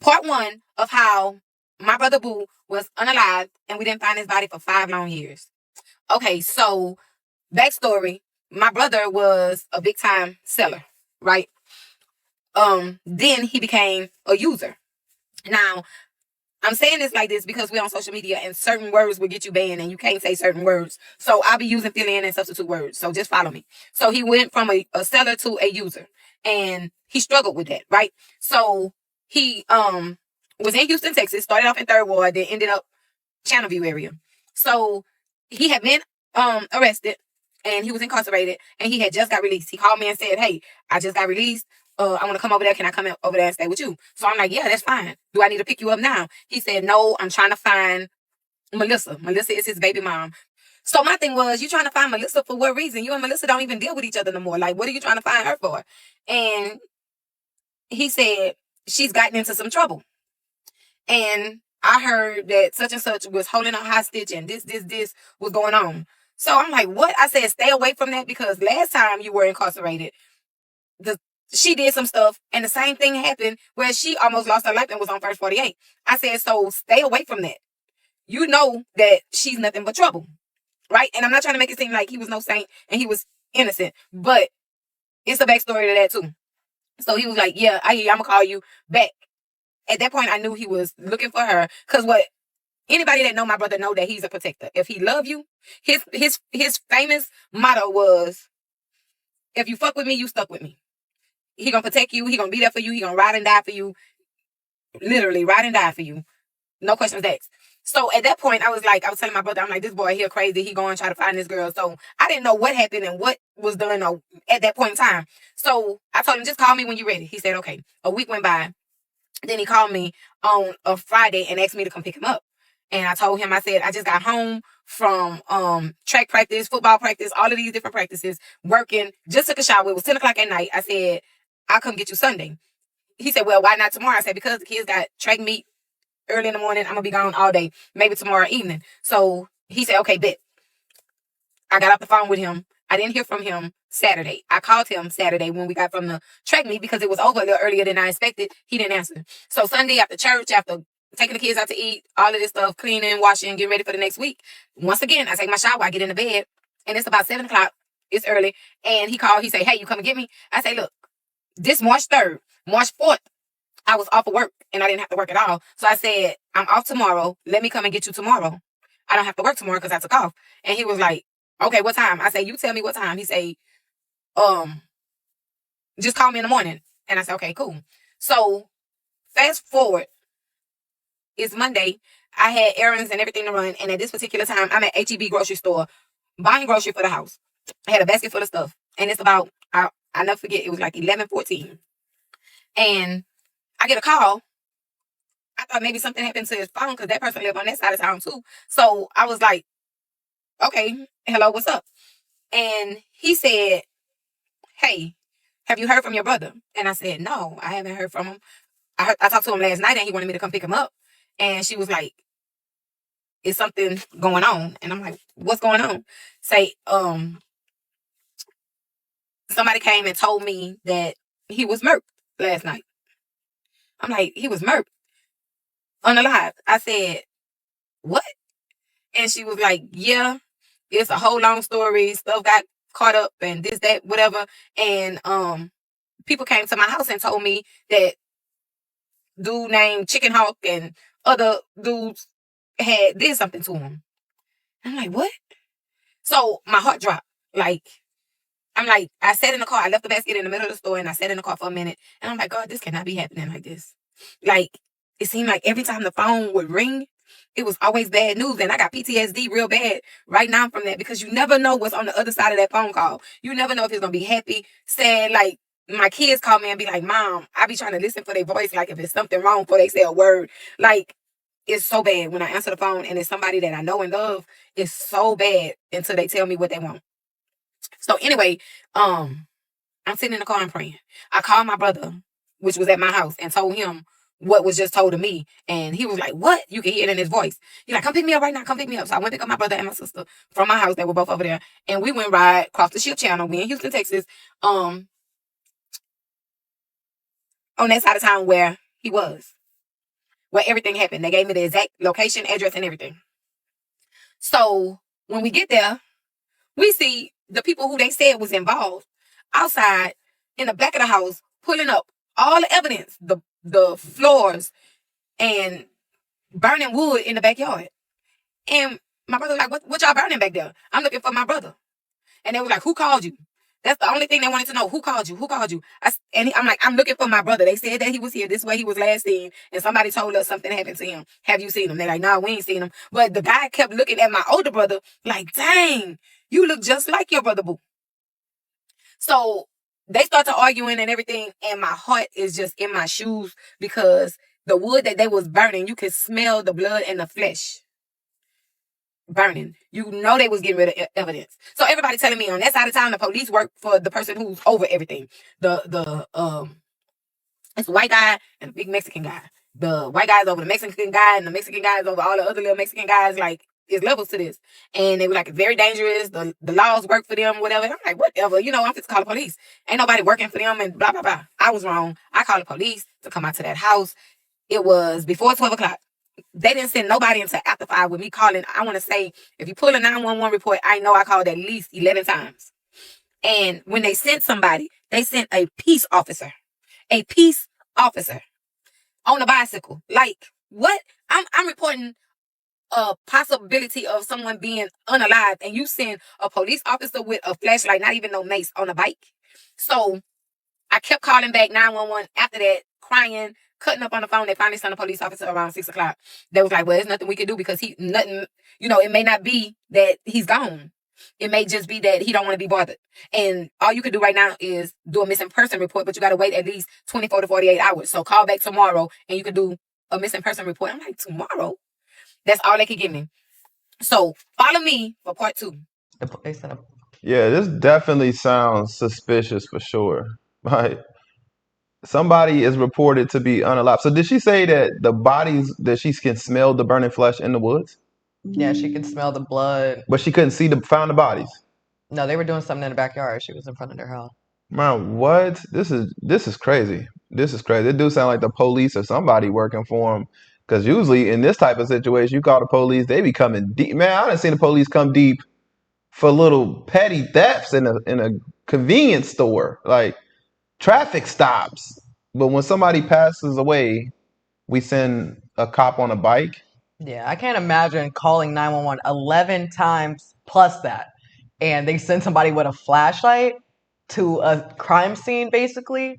part one of how my brother Boo was unalived and we didn't find his body for 5 long years. Okay, so backstory. My brother was a big time seller, right? Then he became a user. Now, I'm saying this like this because we're on social media and certain words will get you banned and you can't say certain words. So I'll be using fill in and substitute words. So just follow me. So he went from a seller to a user and he struggled with that, right? So he was in Houston, Texas, started off in 3rd Ward, then ended up Channelview area. So he had been arrested and he was incarcerated and he had just got released. He called me and said, "Hey, I just got released. I want to come over there. Can I come over there and stay with you?" So I'm like, "Yeah, that's fine. Do I need to pick you up now?" He said, "No, I'm trying to find Melissa. Melissa is his baby mom." So my thing was, you trying to find Melissa for what reason? You and Melissa don't even deal with each other no more. Like, what are you trying to find her for? And he said, she's gotten into some trouble. And I heard that such and such was holding her hostage and this was going on. So I'm like, what? I said, stay away from that because last time you were incarcerated, she did some stuff and the same thing happened where she almost lost her life and was on First 48. I said, so stay away from that. You know that she's nothing but trouble, right? And I'm not trying to make it seem like he was no saint and he was innocent, but it's a backstory to that too. So he was like, yeah, I'm going to call you back. At that point, I knew he was looking for her because anybody that know my brother know that he's a protector. If he love you, his famous motto was, if you fuck with me, you stuck with me. He gonna protect you. He gonna be there for you. He gonna ride and die for you. Literally ride and die for you. No questions asked. So at that point, I was telling my brother, I'm like, this boy here crazy. He going to try to find this girl. So I didn't know what happened and what was done at that point in time. So I told him, just call me when you're ready. He said, okay. A week went by. Then he called me on a Friday and asked me to come pick him up. And I told him, I said, I just got home from track practice, football practice, all of these different practices, working, just took a shower. It was 10 o'clock at night. I said, I'll come get you Sunday. He said, well, why not tomorrow? I said, because the kids got track meet early in the morning. I'm going to be gone all day, maybe tomorrow evening. So he said, okay, bet. I got off the phone with him. I didn't hear from him Saturday. I called him Saturday when we got from the track meet because it was over a little earlier than I expected. He didn't answer. So Sunday after church, after taking the kids out to eat, all of this stuff, cleaning, washing, getting ready for the next week. Once again, I take my shower, I get in the bed, and it's about 7 o'clock. It's early. And he called, he said, hey, you come and get me? I say, look, this March 3rd, March 4th, I was off of work and I didn't have to work at all. So I said, I'm off tomorrow. Let me come and get you tomorrow. I don't have to work tomorrow because I took off. And he was like, okay, what time? I say, you tell me what time. He say, just call me in the morning. And I said, okay, cool. So fast forward, it's Monday. I had errands and everything to run. And at this particular time, I'm at HEB grocery store buying grocery for the house. I had a basket full of stuff. And it's about, I'll never forget, it was like 11:14. And I get a call. I thought maybe something happened to his phone because that person lived on that side of town too. So I was like, okay, hello, what's up? And he said, hey, have you heard from your brother? And I said, no, I haven't heard from him. I talked to him last night and he wanted me to come pick him up. And she was like, is something going on? And I'm like, what's going on? Say, somebody came and told me that he was murked last night. I'm like, he was murked? Unalived. I said, what? And she was like, yeah, it's a whole long story. Stuff got caught up and this, that, whatever. And people came to my house and told me that dude named Chicken Hawk and other dudes did something to him. I'm like, what? So my heart dropped. I'm like, I sat in the car. I left the basket in the middle of the store and I sat in the car for a minute. And I'm like, God, this cannot be happening like this. Like, it seemed like every time the phone would ring, it was always bad news. And I got PTSD real bad right now from that because you never know what's on the other side of that phone call. You never know if it's going to be happy, sad. Like, my kids call me and be like, Mom, I be trying to listen for their voice. Like, if it's something wrong before they say a word. Like, it's so bad when I answer the phone and it's somebody that I know and love. It's so bad until they tell me what they want. So anyway, I'm sitting in the car and praying. I called my brother, which was at my house, and told him what was just told to me. And he was like, what? You can hear it in his voice. He's like, come pick me up right now. Come pick me up. So I went to pick up my brother and my sister from my house. They were both over there. And we went ride across the ship channel. We in Houston, Texas. On that side of town where he was. where everything happened. They gave me the exact location, address, and everything. So when we get there, we see the people who they said was involved outside in the back of the house pulling up all the evidence, the floors, and burning wood in the backyard. And my brother was like, what y'all burning back there? I'm looking for my brother. And they were like, who called you? That's the only thing they wanted to know. Who called you? Who called you? I'm like, I'm looking for my brother. They said that he was here. This way he was last seen. And somebody told us something happened to him. Have you seen him? They're like, nah, we ain't seen him. But the guy kept looking at my older brother like, dang, you look just like your brother Boo. So they started arguing and everything. And my heart is just in my shoes because the wood that they was burning, you could smell the blood and the flesh burning. You know they was getting rid of evidence. So everybody telling me on that side of town, the police work for the person who's over everything. It's a white guy and a big Mexican guy. The white guy's over the Mexican guy, and the Mexican guy is over all the other little Mexican guys. Like, there's levels to this. And they were like, it's very dangerous. The laws work for them, whatever. And I'm like, whatever. I'm just call the police. Ain't nobody working for them and blah, blah, blah. I was wrong. I called the police to come out to that house. It was before 12 o'clock. They didn't send nobody until after 5 with me calling. I want to say, if you pull a 911 report, I know I called at least 11 times. And when they sent somebody, they sent a peace officer. A peace officer on a bicycle. Like, what? I'm reporting a possibility of someone being unalive, and you send a police officer with a flashlight, not even no mace, on a bike. So I kept calling back 911 after that, crying, cutting up on the phone. They finally sent a police officer around 6 o'clock. They was like, well, there's nothing we can do because it may not be that he's gone. It may just be that he don't want to be bothered. And all you can do right now is do a missing person report, but you got to wait at least 24 to 48 hours. So call back tomorrow and you can do a missing person report. I'm like, tomorrow? That's all they could give me. So follow me for part 2. Yeah, this definitely sounds suspicious for sure. Like, somebody is reported to be unalive. So did she say that the bodies, that she can smell the burning flesh in the woods? Yeah, she could smell the blood. But she couldn't find the bodies. No, they were doing something in the backyard. She was in front of their house. Man, what? This is crazy. This is crazy. It do sound like the police or somebody working for them. Because usually in this type of situation, you call the police, they be coming deep. Man, I done seen the police come deep for little petty thefts in a convenience store, like traffic stops. But when somebody passes away, we send a cop on a bike. Yeah, I can't imagine calling 911 11 times plus that. And they send somebody with a flashlight to a crime scene, basically.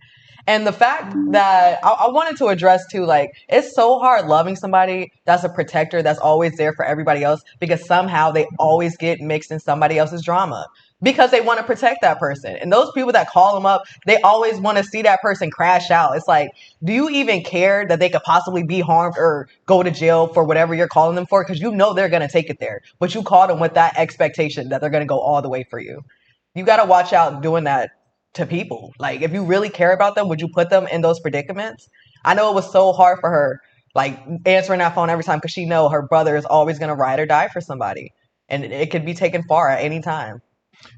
And the fact that I wanted to address too, like, it's so hard loving somebody that's a protector, that's always there for everybody else, because somehow they always get mixed in somebody else's drama because they want to protect that person. And those people that call them up, they always want to see that person crash out. It's like, do you even care that they could possibly be harmed or go to jail for whatever you're calling them for? Because you know they're going to take it there. But you call them with that expectation that they're going to go all the way for you. You got to watch out doing that to people. Like, if you really care about them, would you put them in those predicaments? I know it was so hard for her, like, answering that phone every time because she know her brother is always going to ride or die for somebody. And it could be taken far at any time.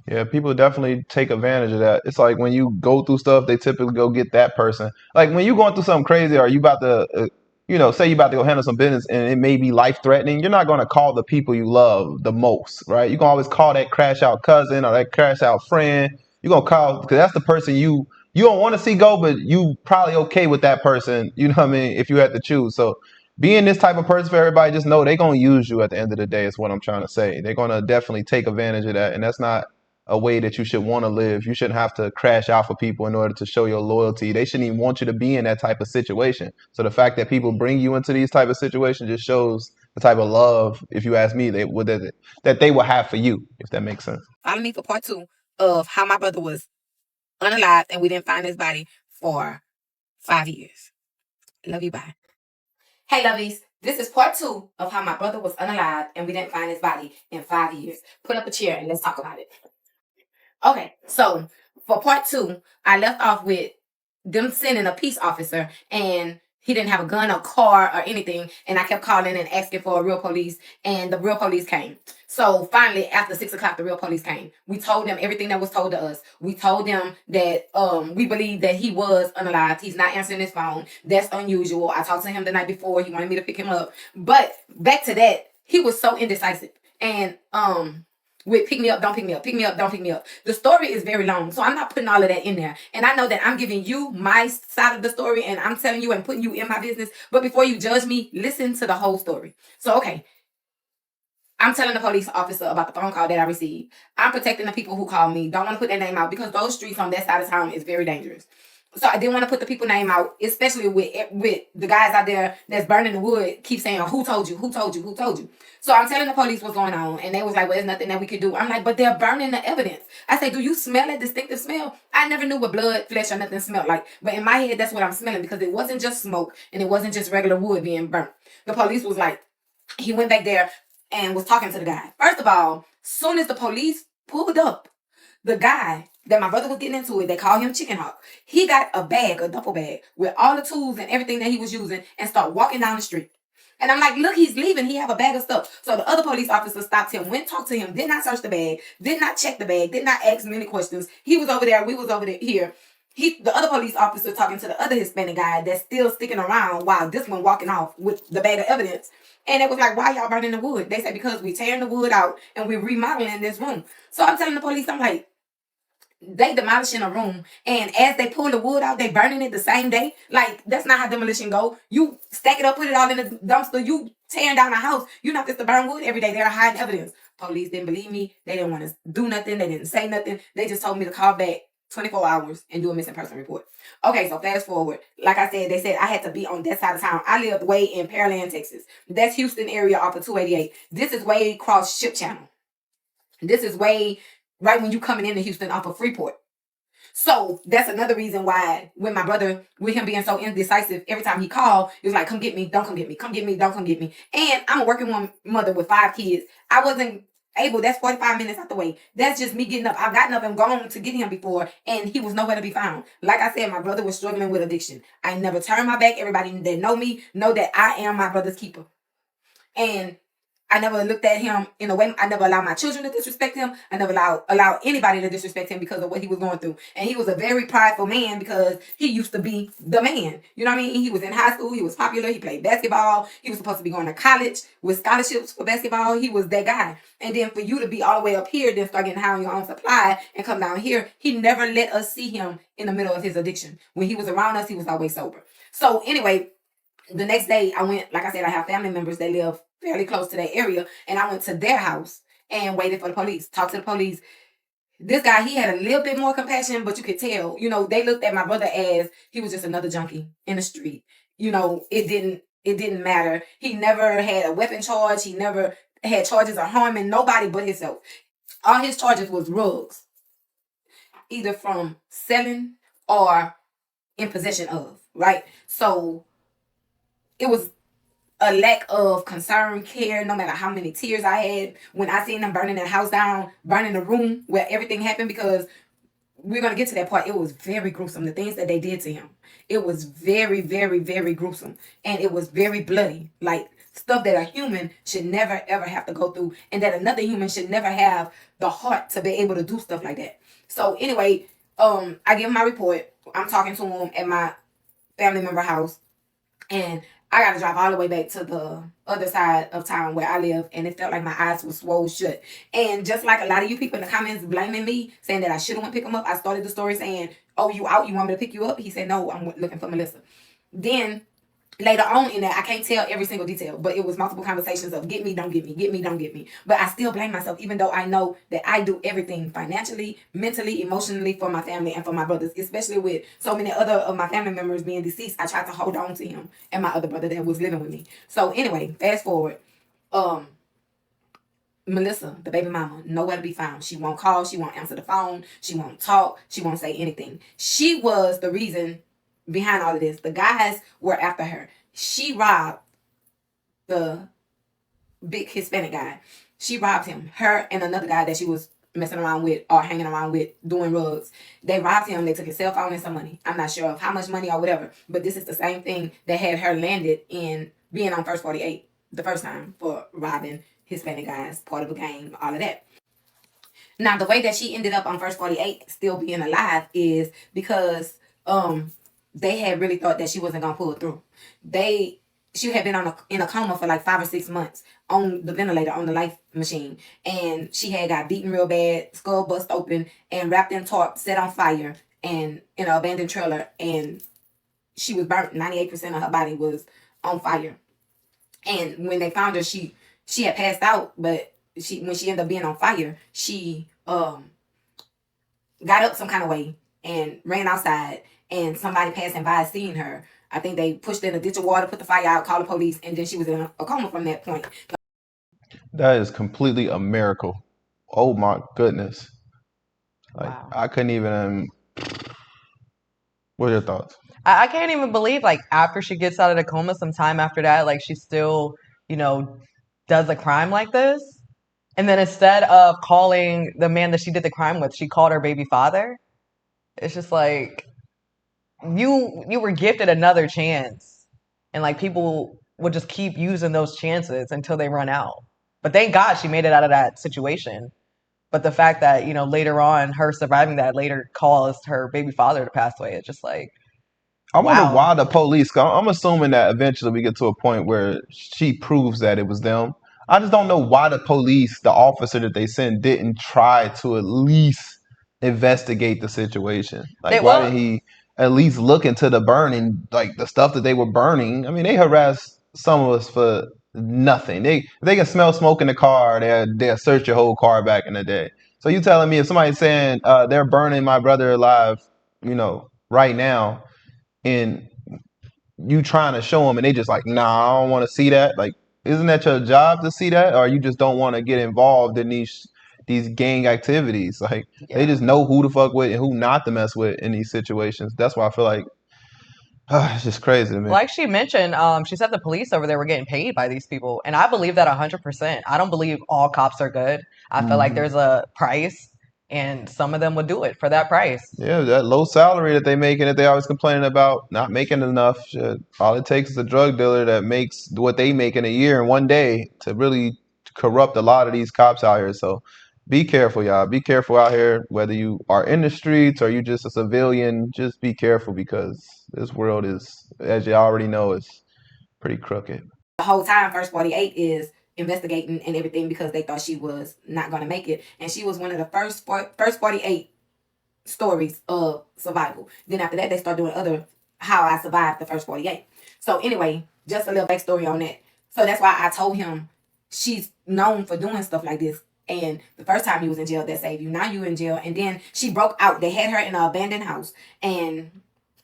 Yeah, people definitely take advantage of that. It's like when you go through stuff, they typically go get that person. Like when you're going through something crazy, or you about to, say you about to go handle some business and it may be life threatening, you're not going to call the people you love the most, right? You can always call that crash out cousin or that crash out friend. You're going to call because that's the person you don't want to see go, but you probably okay with that person. You know what I mean? If you had to choose. So being this type of person for everybody, just know they're going to use you at the end of the day is what I'm trying to say. They're going to definitely take advantage of that. And that's not a way that you should want to live. You shouldn't have to crash out for people in order to show your loyalty. They shouldn't even want you to be in that type of situation. So the fact that people bring you into these type of situations just shows the type of love, if you ask me, that they will have for you, if that makes sense. Follow me for part 2 of how my brother was unalive and we didn't find his body for 5 years. Love you, bye. Hey, lovies. This is part 2 of how my brother was unalive and we didn't find his body in 5 years. Put up a chair and let's talk about it. Okay, so for part 2, I left off with them sending a peace officer, and He didn't have a gun or car or anything. And I kept calling and asking for a real police, and the real police came. So finally, after 6 o'clock, the real police came. We told them everything that was told to us. We told them that we believe that he was unalived. He's not answering his phone. That's unusual. I talked to him the night before. He wanted me to pick him up. But back to that, he was so indecisive. And with pick me up, don't pick me up, pick me up, don't pick me up. The story is very long, so I'm not putting all of that in there. And I know that I'm giving you my side of the story, and I'm telling you and putting you in my business. But before you judge me, listen to the whole story. So, okay, I'm telling the police officer about the phone call that I received. I'm protecting the people who call me. Don't want to put their name out because those streets on that side of town is very dangerous. So I didn't want to put the people name out, especially with the guys out there that's burning the wood, keep saying, who told you, who told you, who told you. So I'm telling the police what's going on, and they was like, well, there's nothing that we could do. I'm like, but they're burning the evidence. I say, do you smell that distinctive smell? I never knew what blood, flesh, or nothing smelled like. But in my head, that's what I'm smelling, because it wasn't just smoke, and it wasn't just regular wood being burnt. The police was like, he went back there and was talking to the guy. First of all, soon as the police pulled up, the guy that my brother was getting into it, they call him Chicken Hawk. He got a bag, a duffel bag, with all the tools and everything that he was using, and start walking down the street. And I'm like, look, he's leaving. He have a bag of stuff. So the other police officer stopped him, went talked to him, did not search the bag, did not check the bag, did not ask many questions. He was over there. We was over there here. The other police officer talking to the other Hispanic guy that's still sticking around while this one walking off with the bag of evidence. And it was like, why y'all burning the wood? They said, because we tearing the wood out and we're remodeling this room. So I'm telling the police, I'm like, they demolishing a room, and as they pull the wood out, they burning it the same day. Like, that's not how demolition go. You stack it up, put it all in the dumpster. You tearing down a house. You not just to burn wood every day. They're hiding evidence. Police didn't believe me. They didn't want to do nothing. They didn't say nothing. They just told me to call back 24 hours and do a missing person report. Okay, so fast forward. Like I said, they said I had to be on that side of town. I lived way in Pearland, Texas. That's Houston area off of 288. This is way across Ship Channel. This is way right when you coming into Houston off of Freeport. So that's another reason why when my brother, with him being so indecisive, every time he called, he was like, come get me, don't come get me, come get me, don't come get me. And I'm a working mother with 5 kids. I wasn't able, that's 45 minutes out the way. That's just me getting up. I've gotten up and gone to get him before, and he was nowhere to be found. Like I said, my brother was struggling with addiction. I never turned my back. Everybody that know me know that I am my brother's keeper. And I never looked at him in a way. I never allowed my children to disrespect him. I never allowed anybody to disrespect him because of what he was going through. And he was a very prideful man because he used to be the man. You know what I mean? He was in high school. He was popular. He played basketball. He was supposed to be going to college with scholarships for basketball. He was that guy. And then for you to be all the way up here, then start getting high on your own supply and come down here, he never let us see him in the middle of his addiction. When he was around us, he was always sober. So anyway, the next day I went, like I said, I have family members that live fairly close to that area, and I went to their house and waited for the police, talked to the police. This guy, he had a little bit more compassion, but you could tell, they looked at my brother as he was just another junkie in the street. It didn't matter. He never had a weapon charge. He never had charges of harming nobody but himself. All his charges was drugs, either from selling or in possession of, right? So it was a lack of concern, care, no matter how many tears I had when I seen them burning that house down, burning the room where everything happened, because we're going to get to that part. It was very gruesome, the things that they did to him. It was very, very, very gruesome. And it was very bloody, like stuff that a human should never, ever have to go through, and that another human should never have the heart to be able to do stuff like that. So anyway, I give him my report. I'm talking to him at my family member house, and I got to drive all the way back to the other side of town where I live, and it felt like my eyes were swollen shut. And just like a lot of you people in the comments blaming me, saying that I should have went pick him up, I started the story saying, oh, you out? You want me to pick you up? He said, no, I'm looking for Melissa. Then later on in that, I can't tell every single detail, but it was multiple conversations of get me, don't get me, get me, don't get me. But I still blame myself, even though I know that I do everything financially, mentally, emotionally for my family and for my brothers, especially with so many other of my family members being deceased. I tried to hold on to him and my other brother that was living with me. So anyway, fast forward. Melissa, the baby mama, nowhere to be found. She won't call. She won't answer the phone. She won't talk. She won't say anything. She was the reason behind all of this. The guys were after her. She robbed the big Hispanic guy. She robbed him. Her and another guy that she was messing around with or hanging around with doing drugs. They robbed him. They took his cell phone and some money. I'm not sure of how much money or whatever, but this is the same thing that had her landed in being on First 48 the first time for robbing Hispanic guys, part of a gang, all of that. Now, the way that she ended up on First 48 still being alive is because they had really thought that she wasn't gonna pull through. She had been in a coma for like 5 or 6 months on the ventilator, on the life machine, and she had got beaten real bad, skull bust open, and wrapped in tarp, set on fire, and in an abandoned trailer, and she was burnt. 98% of her body was on fire. And when they found her, she had passed out, but when she ended up being on fire, she got up some kind of way and ran outside, and somebody passing by seen her. I think they pushed her in a ditch of water, put the fire out, called the police, and then she was in a coma from that point. That is completely a miracle. Oh my goodness. Like, Wow. I couldn't even. What are your thoughts? I can't even believe, like, after she gets out of the coma, some time after that, like, she still, does a crime like this. And then instead of calling the man that she did the crime with, she called her baby father. It's just like, you were gifted another chance, and like people will just keep using those chances until they run out. But thank God she made it out of that situation. But the fact that later on her surviving that later caused her baby father to pass away, it's just like, I wonder wow. why the police. I'm assuming that eventually we get to a point where she proves that it was them. I just don't know why the police, the officer that they sent, didn't try to at least investigate the situation. They Like, why well, didn't he at least look into the burning, like the stuff that they were burning? I mean, they harassed some of us for nothing. They can smell smoke in the car. They'll search your whole car back in the day. So you telling me if somebody's saying they're burning my brother alive, right now, and you trying to show them and they just like, nah, I don't want to see that. Like, isn't that your job to see that, or you just don't want to get involved in these gang activities? Like, they just know who to fuck with and who not to mess with in these situations. That's why I feel like it's just crazy to me. like she mentioned, she said the police over there were getting paid by these people, and I believe that 100%. I don't believe all cops are good. I feel like there's a price, and some of them would do it for that price. Yeah, that low salary that they making, that they always complaining about not making enough. Shit. All it takes is a drug dealer that makes what they make in a year in one day to really corrupt a lot of these cops out here. So be careful, y'all. Be careful out here, whether you are in the streets or you just a civilian. Just be careful because this world is, as you already know, is pretty crooked. The whole time First 48 is investigating and everything because they thought she was not going to make it. And she was one of the first 48 stories of survival. Then after that, they start doing other how I survived the first 48. So anyway, just a little backstory on that. So that's why I told him she's known for doing stuff like this. And the first time you was in jail, that saved you. Now you in jail. And then she broke out. They had her in an abandoned house. And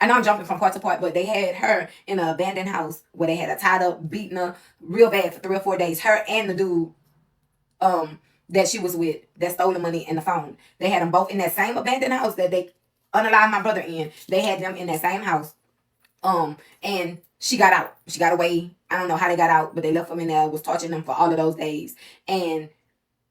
I know I'm jumping from part to part, but they had her in an abandoned house where they had her tied up, beating her real bad for 3 or 4 days. Her and the dude that she was with that stole the money and the phone. They had them both in that same abandoned house that they unalived my brother in. They had them in that same house. And she got out. She got away. I don't know how they got out, but they left them in there, was torturing them for all of those days. And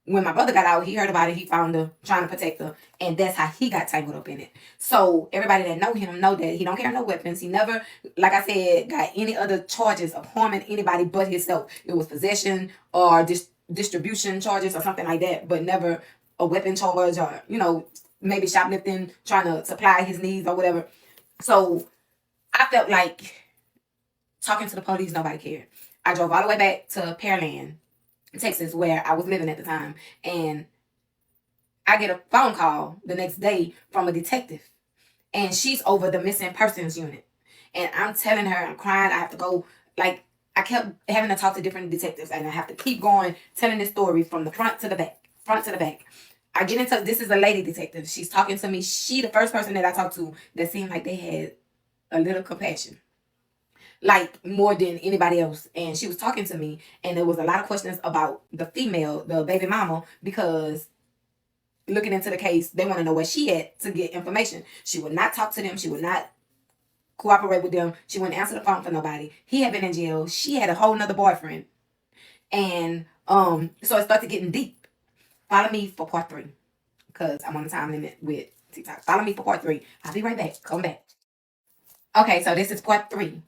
when my brother got out, he heard about it. He found her, trying to protect her, and that's how he got tangled up in it. So everybody that know him know that he don't carry no weapons. He never, like I said, got any other charges of harming anybody but himself. It was possession or distribution charges or something like that, but never a weapon charge or maybe shoplifting, trying to supply his needs or whatever. So I felt like talking to the police, nobody cared. I drove all the way back to Pearland, Texas, where I was living at the time, and I get a phone call the next day from a detective, and she's over the missing persons unit. And I'm telling her, I'm crying, I have to go, like, I kept having to talk to different detectives, and I have to keep going, telling this story from the front to the back. I get into, this is a lady detective. She's talking to me. She the first person that I talked to that seemed like they had a little compassion, like more than anybody else. And she was talking to me, and there was a lot of questions about the female, the baby mama, because looking into the case, they want to know where she at to get information. She would not talk to them. She would not cooperate with them. She wouldn't answer the phone for nobody. He had been in jail. She had a whole nother boyfriend. And so it started getting deep. Follow me for part 3. because I'm on a time limit with TikTok. Follow me for part 3. I'll be right back. Come back. Okay, so this is part 3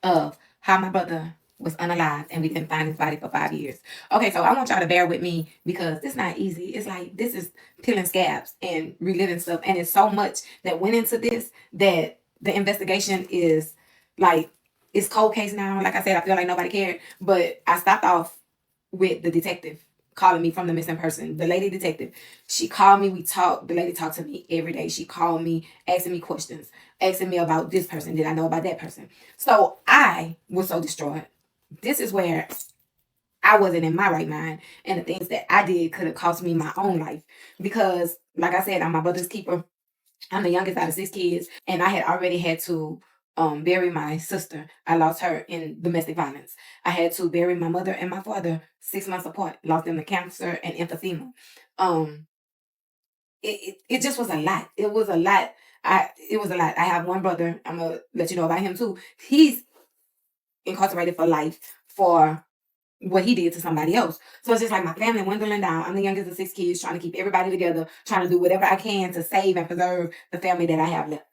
of how my brother was unalive and we didn't find his body for 5 years. Okay, so I want y'all to bear with me because it's not easy. It's like this is peeling scabs and reliving stuff, and it's so much that went into this that the investigation is like it's cold case now. Like I said, I feel like nobody cared, but I stopped off with the detective calling me from the missing person. The lady detective, she called me. We talked. The lady talked to me every day. She called me, asking me questions, asking me about this person. Did I know about that person? So I was so distraught. This is where I wasn't in my right mind, and the things that I did could have cost me my own life because, like I said, I'm my brother's keeper. I'm the youngest out of 6 kids, and I had already had to bury my sister. I lost her in domestic violence. I had to bury my mother and my father 6 months apart. Lost them to cancer and emphysema. Um, it just was a lot. It was a lot. It was a lot. I have one brother. I'm gonna let you know about him too. He's incarcerated for life for what he did to somebody else. So it's just like my family dwindling down. I'm the youngest of 6 kids, trying to keep everybody together, trying to do whatever I can to save and preserve the family that I have left.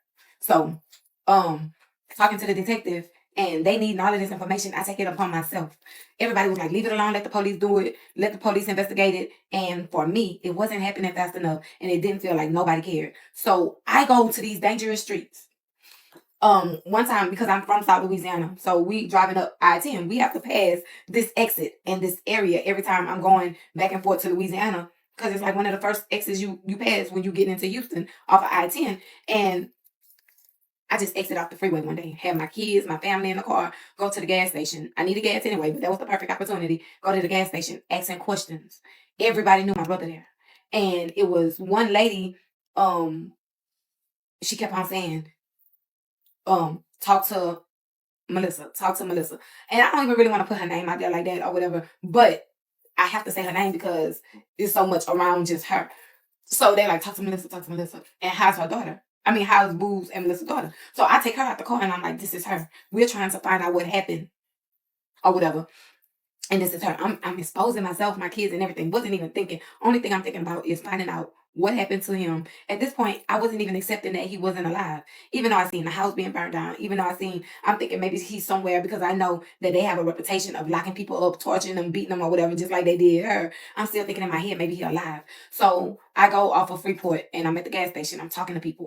So, talking to the detective, and they need all of this information. I take it upon myself. Everybody was like, leave it alone, let the police do it, let the police investigate it. And for me, it wasn't happening fast enough, and it didn't feel like nobody cared. So I go to these dangerous streets. One time, because I'm from South Louisiana, so we driving up I-10, we have to pass this exit and this area every time I'm going back and forth to Louisiana, because it's like one of the first exits you pass when you get into Houston off of I-10. And I just exit off the freeway one day, had my kids, my family in the car, go to the gas station. I needed gas anyway, but that was the perfect opportunity. Go to the gas station, asking questions. Everybody knew my brother there. And it was one lady, she kept on saying, talk to Melissa, talk to Melissa. And I don't even really want to put her name out there like that or whatever, but I have to say her name because there's so much around just her. So they like, talk to Melissa, talk to Melissa. And how's her daughter? I mean, how's Boo's and Melissa's daughter? So I take her out the car and I'm like, this is her. We're trying to find out what happened or whatever. And this is her. I'm exposing myself, my kids, and everything. Wasn't even thinking. Only thing I'm thinking about is finding out what happened to him. At this point, I wasn't even accepting that he wasn't alive. Even though I seen the house being burned down, even though I'm thinking maybe he's somewhere because I know that they have a reputation of locking people up, torturing them, beating them, or whatever, just like they did her. I'm still thinking in my head, maybe he's alive. So I go off of Freeport and I'm at the gas station. I'm talking to people.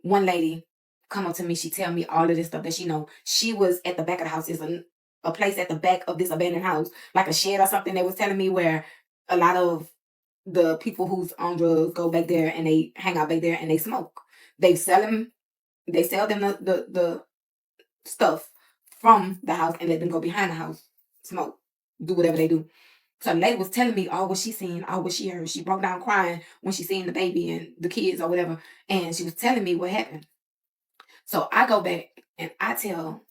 One lady come up to me. She tell me all of this stuff that she know. She was at the back of the house. Is a place at the back of this abandoned house, like a shed or something. They was telling me where a lot of the people who's on drugs go back there and they hang out back there and they smoke. They sell them the stuff from the house and let them go behind the house, smoke, do whatever they do. So the lady was telling me all what she seen, all what she heard. She broke down crying when she seen the baby and the kids or whatever. And she was telling me what happened. So I go back and I tell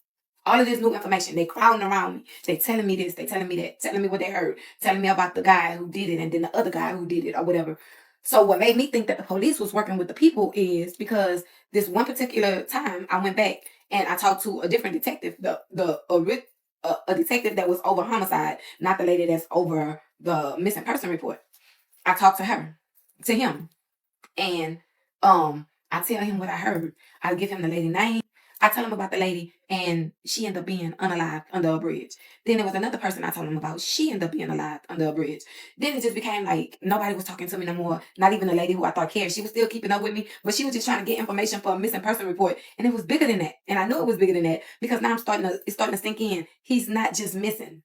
all of this new information. They crowding around me. They telling me this. They telling me that. Telling me what they heard. Telling me about the guy who did it and then the other guy who did it or whatever. So what made me think that the police was working with the people is because this one particular time I went back and I talked to a different detective, a detective that was over homicide, not the lady that's over the missing person report. I talked to him, and I tell him what I heard. I give him the lady name. I tell him about the lady, and she ended up being unalive under a bridge. Then there was another person I told him about. She ended up being alive under a bridge. Then it just became like nobody was talking to me no more. Not even the lady who I thought cared. She was still keeping up with me, but she was just trying to get information for a missing person report. And it was bigger than that. And I knew it was bigger than that because now it's starting to sink in. He's not just missing.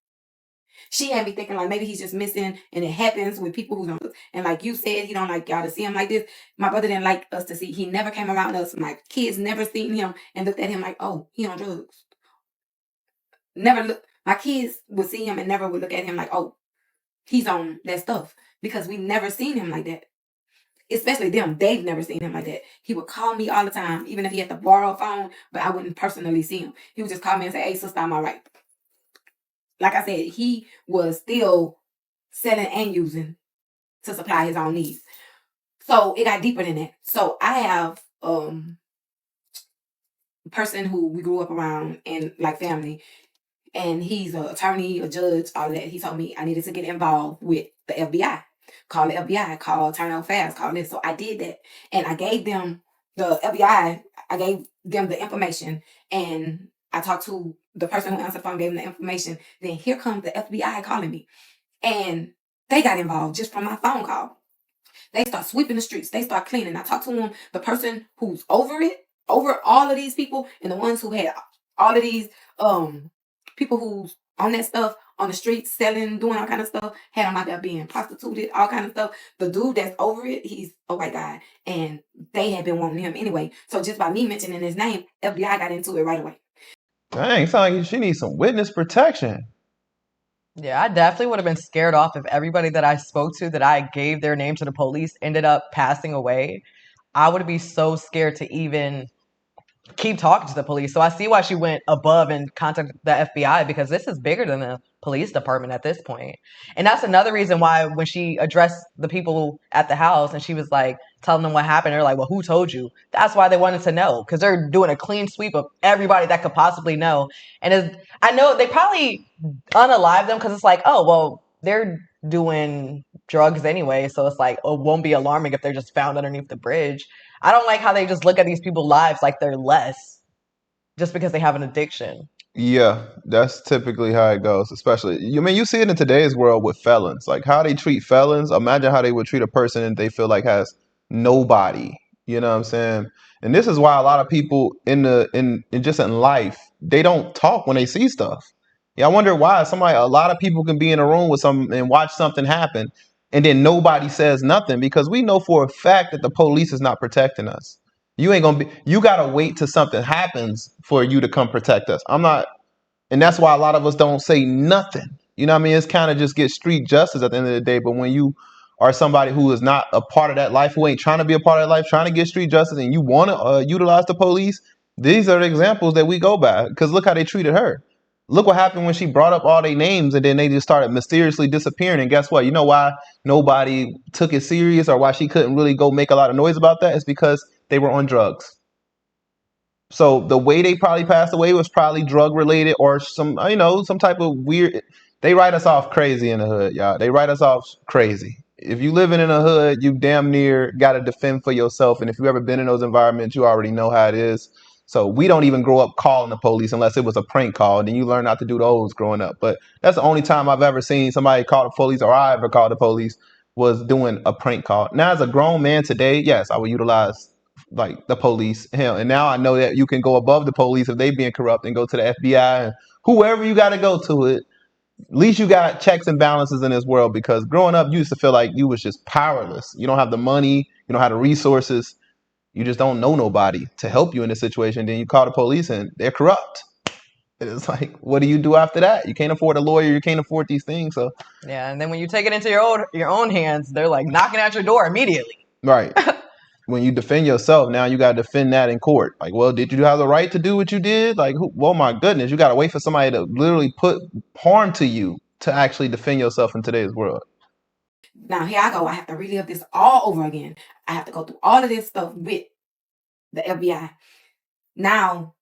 She had me thinking like maybe he's just missing, and it happens with people who don't. And like you said, he don't like y'all to see him like this. My brother didn't like us to see. He never came around us. My kids never seen him and looked at him like, oh, he on drugs. Never look. My kids would see him and never would look at him like, oh, he's on that stuff, because we never seen him like that. Especially them, they've never seen him like that. He would call me all the time, even if he had to borrow a phone, but I wouldn't personally see him. He would just call me and say, hey, sister, I'm all right. Like I said, he was still selling and using to supply his own needs. So it got deeper than that. So I have a person who we grew up around and like family, and he's an attorney, a judge, all of that. He told me I needed to get involved with the FBI. Call the FBI, call Turn Out Fast, call this. So I did that. And I gave them the FBI, I gave them the information, and I talked to the person who answered the phone, gave them the information. Then here comes the FBI calling me. And they got involved just from my phone call. They start sweeping the streets. They start cleaning. I talked to them, the person who's over it, over all of these people, and the ones who had all of these people who's on that stuff on the streets selling, doing all kind of stuff, had them out there being prostituted, all kind of stuff. The dude that's over it, he's a white guy, and they had been wanting him anyway. So just by me mentioning his name, FBI got into it right away. Dang, sound like she needs some witness protection. Yeah, I definitely would have been scared off if everybody that I spoke to that I gave their name to the police ended up passing away. I would be so scared to even keep talking to the police. So I see why she went above and contacted the FBI, because this is bigger than the police department at this point. And that's another reason why when she addressed the people at the house and she was like telling them what happened, they're like, well, who told you? That's why they wanted to know, because they're doing a clean sweep of everybody that could possibly know. And I know they probably unalive them because it's like, oh, well, they're doing drugs anyway. So it's like, it won't be alarming if they're just found underneath the bridge. I don't like how they just look at these people's lives like they're less just because they have an addiction. Yeah, that's typically how it goes. Especially, you mean you see it in today's world with felons, like how they treat felons. Imagine how they would treat a person that they feel like has nobody. You know what I'm saying? And this is why a lot of people in just in life, they don't talk when they see stuff. Yeah, I wonder why a lot of people can be in a room with some and watch something happen, and then nobody says nothing, because we know for a fact that the police is not protecting us. You ain't gonna be. You gotta wait till something happens for you to come protect us. I'm not, and that's why a lot of us don't say nothing. You know what I mean? It's kind of just get street justice at the end of the day. But when you are somebody who is not a part of that life, who ain't trying to be a part of that life, trying to get street justice, and you want to utilize the police, these are the examples that we go by. Because look how they treated her. Look what happened when she brought up all their names and then they just started mysteriously disappearing. And guess what? You know why nobody took it serious, or why she couldn't really go make a lot of noise about that? It's because they were on drugs. So the way they probably passed away was probably drug related, or some type of weird. They write us off crazy in the hood, y'all. They write us off crazy. If you living in a hood, you damn near got to defend for yourself. And if you ever been in those environments, you already know how it is. So we don't even grow up calling the police unless it was a prank call. And then you learn not to do those growing up. But that's the only time I've ever seen somebody call the police, or I ever called the police, was doing a prank call. Now, as a grown man today, yes, I would utilize like the police. Hell, and now I know that you can go above the police if they being corrupt and go to the FBI and whoever you got to go to it. At least you got checks and balances in this world, because growing up you used to feel like you was just powerless. You don't have the money, you don't have the resources, you just don't know nobody to help you in this situation. Then you call the police and they're corrupt. It's like, what do you do after that? You can't afford a lawyer, you can't afford these things. So Yeah, and then when you take it into your own hands, they're like knocking at your door immediately. right. When you defend yourself, now you got to defend that in court. Like, well, did you have the right to do what you did? Like, oh my goodness, you got to wait for somebody to literally put harm to you to actually defend yourself in today's world. Now here I go. I have to relive this all over again. I have to go through all of this stuff with the FBI. Now,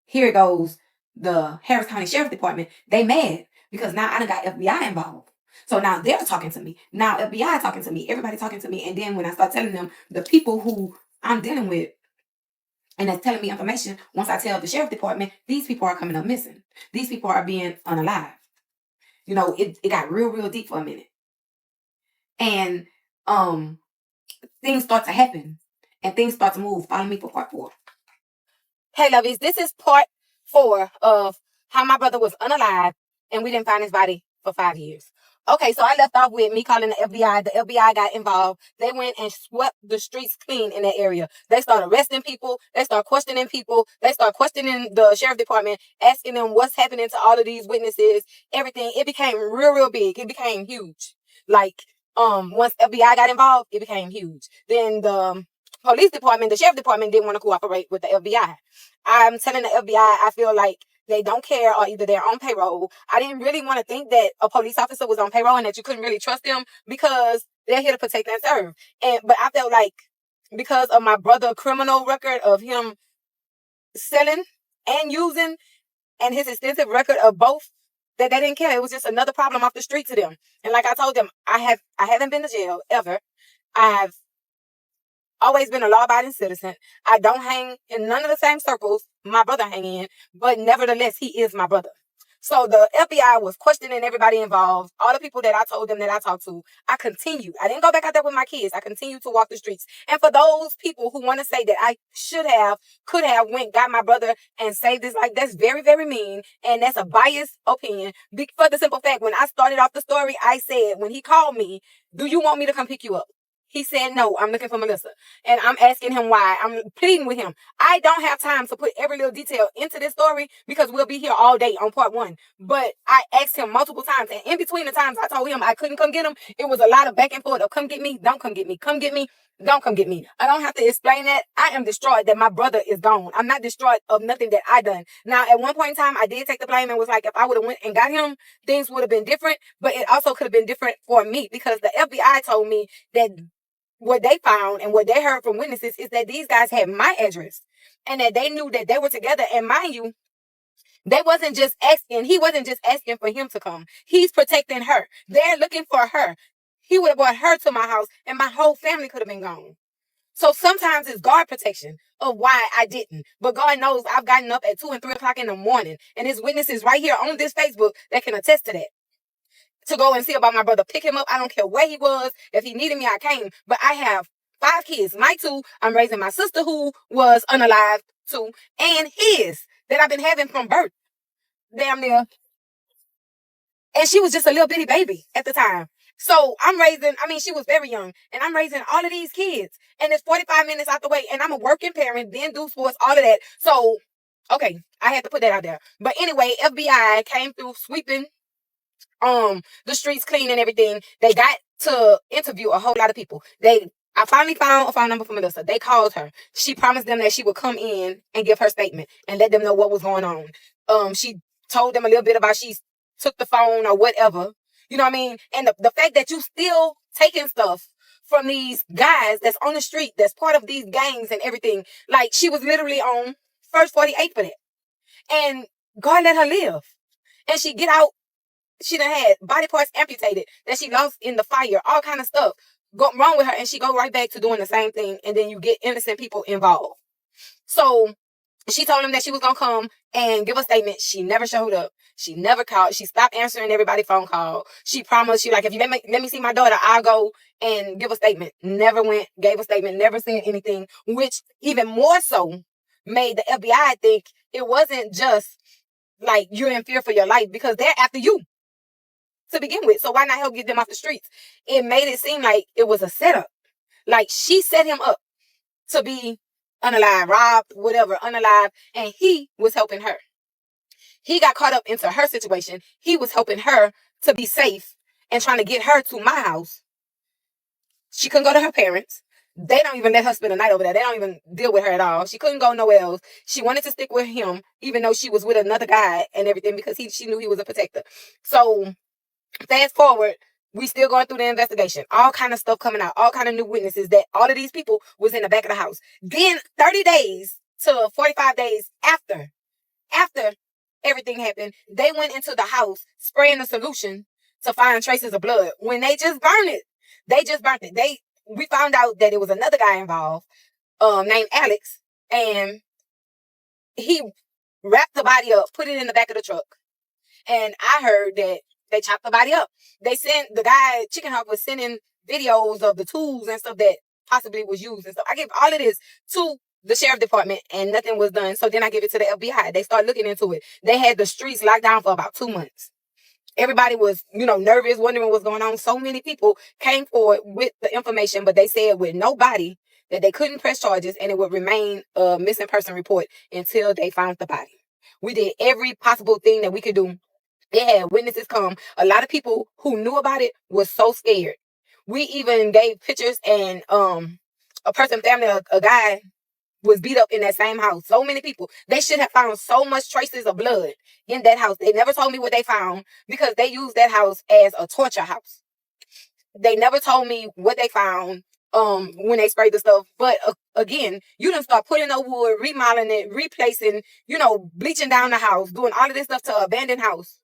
here it goes. The Harris County Sheriff's Department, they mad because now I done got FBI involved. So now they're talking to me. Now FBI talking to me. Everybody talking to me. And then when I start telling them the people who I'm dealing with and that's telling me information, once I tell the Sheriff Department, these people are coming up missing. These people are being unalive. You know, it got real, real deep for a minute. And things start to happen and things start to move. Follow me for part 4. Hey, lovies, this is part 4 of how my brother was unalive and we didn't find his body for 5 years. Okay, so I left off with me calling the FBI. The FBI got involved. They went and swept the streets clean in that area. They started arresting people. They started questioning people. They started questioning the sheriff department, asking them what's happening to all of these witnesses, everything. It became real, real big. It became huge. Like, once FBI got involved, it became huge. Then the police department, the sheriff department didn't want to cooperate with the FBI. I'm telling the FBI, I feel like they don't care, or either they're on payroll. I didn't really want to think that a police officer was on payroll and that you couldn't really trust them because they're here to protect and serve. But I felt like because of my brother's criminal record of him selling and using and his extensive record of both, that they didn't care. It was just another problem off the street to them. And like I told them, I haven't been to jail ever. I've always been a law-abiding citizen. I don't hang in none of the same circles my brother hang in, but nevertheless, he is my brother. So the FBI was questioning everybody involved, all the people that I told them that I talked to. I continued. I didn't go back out there with my kids. I continued to walk the streets. And for those people who want to say that I should have, could have, got my brother and saved his life, that's very, very mean. And that's a biased opinion. For the simple fact, when I started off the story, I said, when he called me, do you want me to come pick you up? He said, no, I'm looking for Melissa. And I'm asking him why. I'm pleading with him. I don't have time to put every little detail into this story because we'll be here all day on part 1. But I asked him multiple times. And in between the times I told him I couldn't come get him, it was a lot of back and forth of come get me, don't come get me, come get me, don't come get me. I don't have to explain that. I am distraught that my brother is gone. I'm not distraught of nothing that I done. Now, at one point in time, I did take the blame and was like, if I would have went and got him, things would have been different. But it also could have been different for me because the FBI told me that what they found and what they heard from witnesses is that these guys had my address and that they knew that they were together. And mind you, he wasn't just asking for him to come. He's protecting her. They're looking for her. He would have brought her to my house and my whole family could have been gone. So sometimes it's guard protection of why I didn't. But God knows I've gotten up at 2 and 3 o'clock in the morning and there's witnesses right here on this Facebook that can attest to that. To go and see about my brother, pick him up. I don't care where he was. If he needed me, I came. But I have 5 kids. My 2, I'm raising my sister who was unalive too, and his that I've been having from birth. Damn near. And she was just a little bitty baby at the time. So she was very young, and I'm raising all of these kids. And it's 45 minutes out the way, and I'm a working parent, then do sports, all of that. So, okay, I had to put that out there. But anyway, FBI came through sweeping the streets clean and everything. They got to interview a whole lot of people. I finally found a phone number for Melissa. They called her. She promised them that she would come in and give her statement and let them know what was going on. She told them a little bit about she took the phone or whatever. You know what I mean? And the fact that you still taking stuff from these guys that's on the street, that's part of these gangs and everything. Like, she was literally on first 48 for that. And God let her live. And she get out. She done had body parts amputated that she lost in the fire, all kind of stuff go wrong with her, and she go right back to doing the same thing, and then you get innocent people involved. So she told him that she was gonna come and give a statement. She never showed up. She never called. She stopped answering everybody's phone call. She promised, if you let me see my daughter, I'll go and give a statement. Never went, gave a statement, never said anything, which even more so made the FBI think it wasn't just like you're in fear for your life because they're after you to begin with. So why not help get them off the streets? It made it seem like it was a setup. Like she set him up to be unalive, robbed, whatever, unalive, and he was helping her. He got caught up into her situation. He was helping her to be safe and trying to get her to my house. She couldn't go to her parents. They don't even let her spend the night over there. They don't even deal with her at all. She couldn't go nowhere else. She wanted to stick with him, even though she was with another guy and everything, because she knew he was a protector. So fast forward, we still going through the investigation. All kind of stuff coming out. All kind of new witnesses that all of these people was in the back of the house. Then 30 days to 45 days after everything happened, they went into the house spraying the solution to find traces of blood. When they just burned it. We found out that it was another guy involved, named Alex, and he wrapped the body up, put it in the back of the truck. And I heard that they chopped the body up. The guy, Chicken Hawk, was sending videos of the tools and stuff that possibly was used and stuff. I gave all of this to the sheriff department and nothing was done. So then I gave it to the FBI. They started looking into it. They had the streets locked down for about 2 months. Everybody was, nervous, wondering what's going on. So many people came forward with the information, but they said with nobody that they couldn't press charges and it would remain a missing person report until they found the body. We did every possible thing that we could do. They had witnesses come. A lot of people who knew about it was so scared. We even gave pictures, and a person, family, a guy was beat up in that same house. So many people. They should have found so much traces of blood in that house. They never told me what they found because they used that house as a torture house. They never told me what they found when they sprayed the stuff. But again, you done start putting no wood, remodeling it, replacing, bleaching down the house, doing all of this stuff to an abandoned house.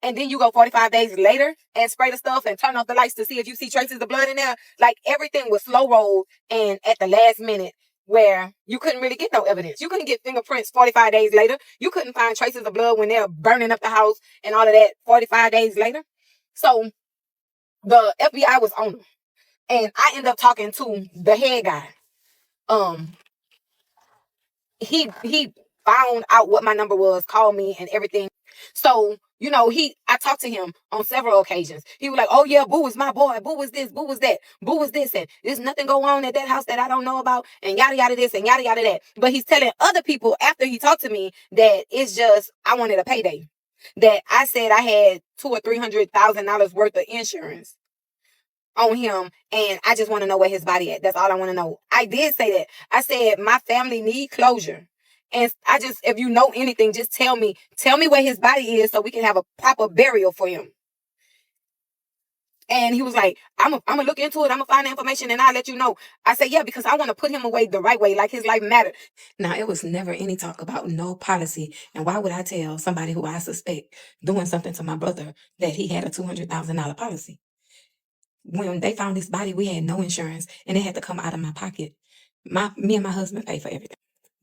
and then you go 45 days later and spray the stuff and turn off the lights to see if you see traces of blood in there. Like everything was slow rolled and at the last minute where you couldn't really get no evidence. You couldn't get fingerprints 45 days later. You couldn't find traces of blood when they're burning up the house and all of that 45 days later. So the FBI was on them. And I ended up talking to the head guy. He found out what my number was, called me and everything. So, I talked to him on several occasions. He was like, oh yeah, Boo is my boy. Boo was this, Boo was that, Boo was this. And there's nothing going on at that house that I don't know about. And yada, yada this and yada, yada that. But he's telling other people after he talked to me that it's just, I wanted a payday. That I said I had $200,000 or $300,000 worth of insurance on him, and I just want to know where his body at. That's all I want to know. I did say that. I said my family need closure, and if you know anything, just tell me where his body is so we can have a proper burial for him. And he was like, I'm gonna look into it. I'm gonna find the information and I'll let you know. I said, yeah, because I want to put him away the right way, like his life mattered. Now, it was never any talk about no policy. And why would I tell somebody who I suspect doing something to my brother that he had a $200,000 policy? When they found his body, we had no insurance and it had to come out of my pocket. Me and my husband paid for everything.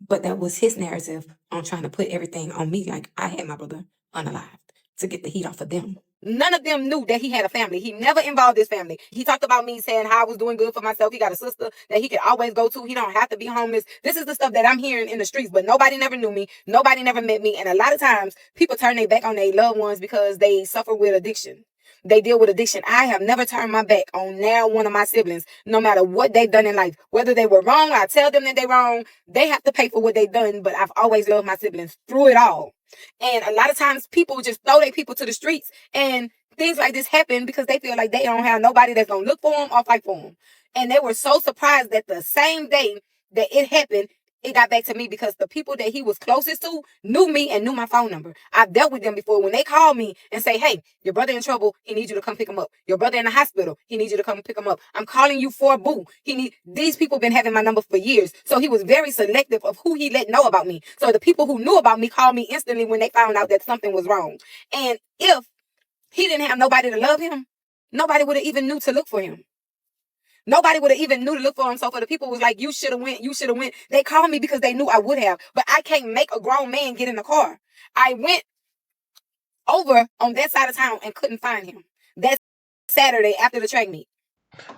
But that was his narrative on trying to put everything on me like I had my brother unalived to get the heat off of them. None of them knew that he had a family. He never involved his family. He talked about me saying how I was doing good for myself. He got a sister that he could always go to. He don't have to be homeless. This is the stuff that I'm hearing in the streets, but nobody never knew me. Nobody never met me. And a lot of times people turn their back on their loved ones because they suffer with addiction. They deal with addiction. I have never turned my back on now one of my siblings, no matter what they've done in life. Whether they were wrong, I tell them that they're wrong. They have to pay for what they've done, but I've always loved my siblings through it all. And a lot of times people just throw their people to the streets and things like this happen because they feel like they don't have nobody that's going to look for them or fight for them. And they were so surprised that the same day that it happened, it got back to me because the people that he was closest to knew me and knew my phone number. I've dealt with them before. When they call me and say, hey, your brother in trouble, he needs you to come pick him up. Your brother in the hospital, he needs you to come pick him up. I'm calling you for Boo. These people been having my number for years. So he was very selective of who he let know about me. So the people who knew about me called me instantly when they found out that something was wrong. And if he didn't have nobody to love him, nobody would have even knew to look for him. Nobody would have even knew to look for him. So for the people who was like, you should have went. They called me because they knew I would have. But I can't make a grown man get in the car. I went over on that side of town and couldn't find him. That Saturday after the track meet.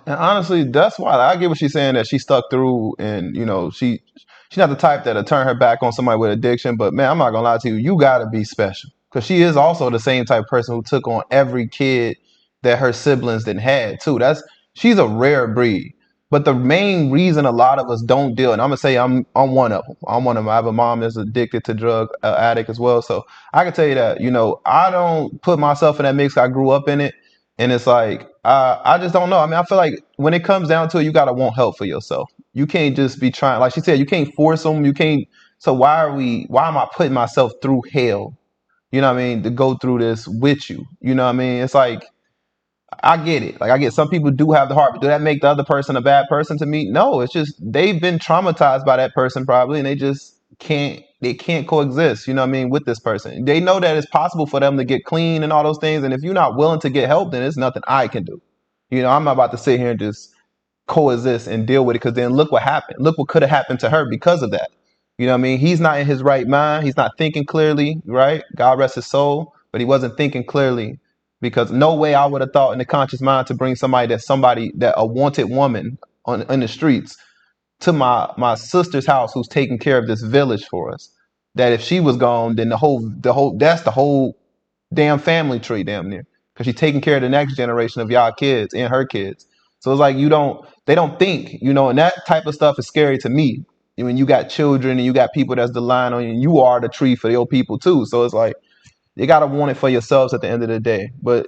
And honestly, that's why I get what she's saying, that she stuck through, and she's not the type that'll turn her back on somebody with addiction. But man, I'm not gonna lie to you, you gotta be special, because she is also the same type of person who took on every kid that her siblings didn't have too. She's a rare breed. But the main reason a lot of us don't deal, and I'm gonna say I'm one of them. I'm one of them. I have a mom that's addicted to drug addict as well, so I can tell you that I don't put myself in that mix. I grew up in it. And it's like, I just don't know. I mean, I feel like when it comes down to it, you got to want help for yourself. You can't just be trying, like she said, you can't force them. You can't. So why am I putting myself through hell? You know what I mean? To go through this with you. You know what I mean? It's like, I get it. Like, I get some people do have the heart, but do that make the other person a bad person to me? No, it's just they've been traumatized by that person probably, and they can't coexist, you know what I mean, with this person. They know that it's possible for them to get clean and all those things, and if you're not willing to get help, then there's nothing I can do. I'm not about to sit here and just coexist and deal with it, because then look what happened. Look what could have happened to her because of that. You know what I mean? He's not in his right mind. He's not thinking clearly, right? God rest his soul, but he wasn't thinking clearly, because no way I would have thought in the conscious mind to bring somebody that a wanted woman in the streets to my sister's house, who's taking care of this village for us. That if she was gone, then that's the whole damn family tree damn near, because she's taking care of the next generation of y'all kids and her kids. So it's like they don't think, and that type of stuff is scary to me. When you got children and you got people that's the line on you, and you are the tree for your people too. So it's like, you gotta want it for yourselves at the end of the day. But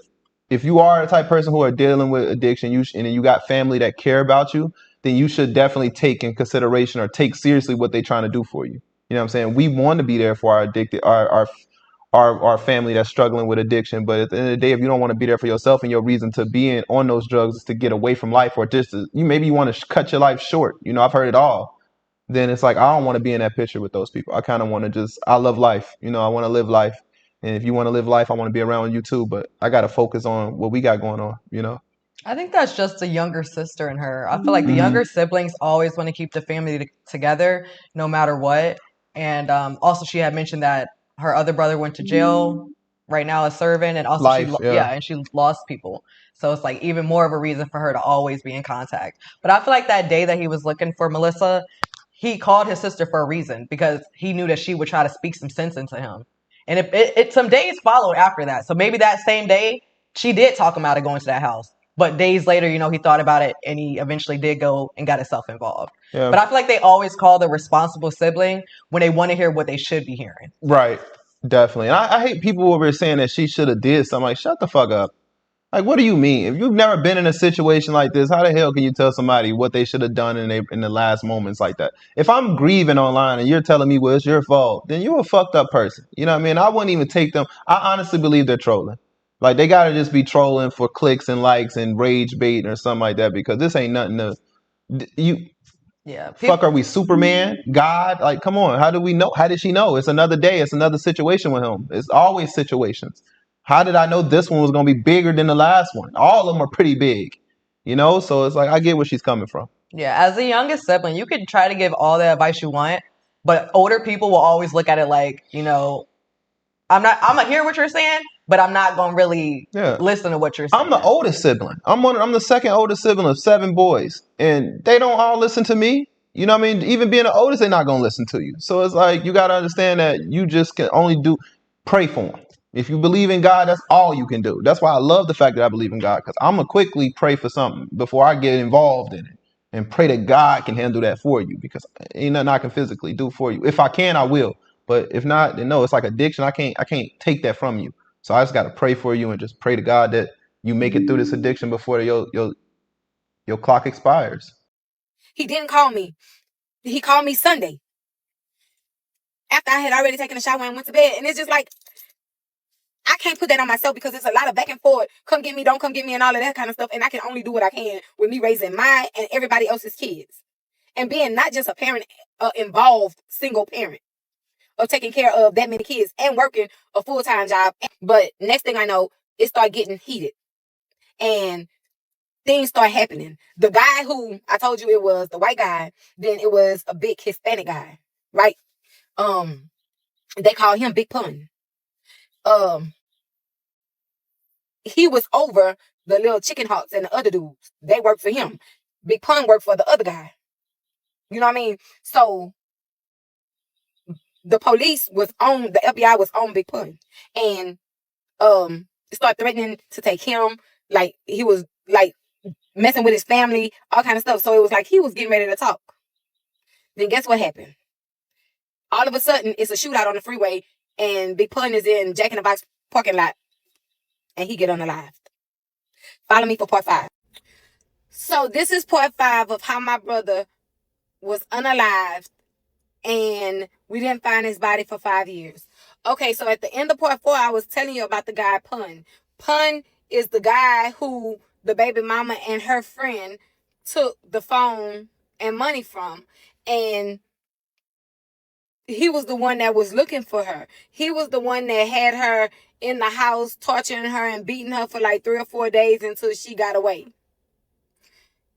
if you are the type of person who are dealing with addiction, and then you got family that care about you, then you should definitely take in consideration or take seriously what they're trying to do for you. You know what I'm saying? We want to be there for our addicted, our family that's struggling with addiction. But at the end of the day, if you don't want to be there for yourself, and your reason to be on those drugs is to get away from life, or just you want to cut your life short. I've heard it all. Then it's like, I don't want to be in that picture with those people. I kind of want to I love life. I want to live life And if you want to live life, I want to be around you too. But I got to focus on what we got going on, you know? I think that's just the younger sister in her. I feel like the Mm-hmm. younger siblings always want to keep the family together no matter what. And also, she had mentioned that her other brother went to jail right now as serving, and also Life, yeah. and she lost people. So it's like even more of a reason for her to always be in contact. But I feel like that day that he was looking for Melissa, he called his sister for a reason because he knew that she would try to speak some sense into him. And it some days followed after that. So maybe that same day she did talk him out of going to that house. But days later, he thought about it and he eventually did go and got himself involved. Yeah. But I feel like they always call the responsible sibling when they want to hear what they should be hearing. Right. Definitely. And I hate people over here saying that she should have did something. Like, shut the fuck up. Like, what do you mean? If you've never been in a situation like this, how the hell can you tell somebody what they should have done in the last moments like that? If I'm grieving online and you're telling me, well, it's your fault, then you're a fucked up person. You know what I mean? I wouldn't even take them. I honestly believe they're trolling. Like, they got to just be trolling for clicks and likes and rage bait or something like that, because this ain't nothing to you. Yeah. Fuck, are we Superman? God? Like, come on. How do we know? How did she know? It's another day. It's another situation with him. It's always situations. How did I know this one was going to be bigger than the last one? All of them are pretty big, you know? So it's like, I get where she's coming from. Yeah. As the youngest sibling, you could try to give all the advice you want, but older people will always look at it like, I'm going to hear what you're saying, but I'm not going to really listen to what you're saying. I'm the oldest sibling. I'm the second oldest sibling of 7 boys, and they don't all listen to me. You know what I mean? Even being the oldest, they're not going to listen to you. So it's like, you got to understand that you just can only pray for them. If you believe in God, that's all you can do. That's why I love the fact that I believe in God, because I'm going to quickly pray for something before I get involved in it and pray that God can handle that for you, because ain't nothing I can physically do for you. If I can, I will. But if not, then no, it's like addiction. I can't take that from you. So I just got to pray for you and just pray to God that you make it through this addiction before your clock expires. He didn't call me. He called me Sunday after I had already taken a shower and went to bed. And it's just like, I can't put that on myself because it's a lot of back and forth. Come get me, don't come get me, and all of that kind of stuff. And I can only do what I can with me raising my and everybody else's kids. And being not just a parent, involved single parent of taking care of that many kids and working a full-time job. But next thing I know, it started getting heated. And things start happening. The guy who I told you it was the white guy, then it was a big Hispanic guy, right? They call him Big Pun. He was over the little chicken hawks and the other dudes. They worked for him. Big Pun worked for the other guy. You know what I mean? So the FBI was on Big Pun. And started threatening to take him. Like, he was like messing with his family, all kind of stuff. So it was like he was getting ready to talk. Then guess what happened? All of a sudden, it's a shootout on the freeway, and Big Pun is in Jack in the Box parking lot, and he get unalived. Follow me for part 5. So this is part 5 of how my brother was unalived, and we didn't find his body for 5 years. Okay, so at the end of part 4, I was telling you about the guy Pun. Pun is the guy who the baby mama and her friend took the phone and money from, and he was the one that was looking for her. He was the one that had her in the house, torturing her and beating her for like 3 or 4 days until she got away.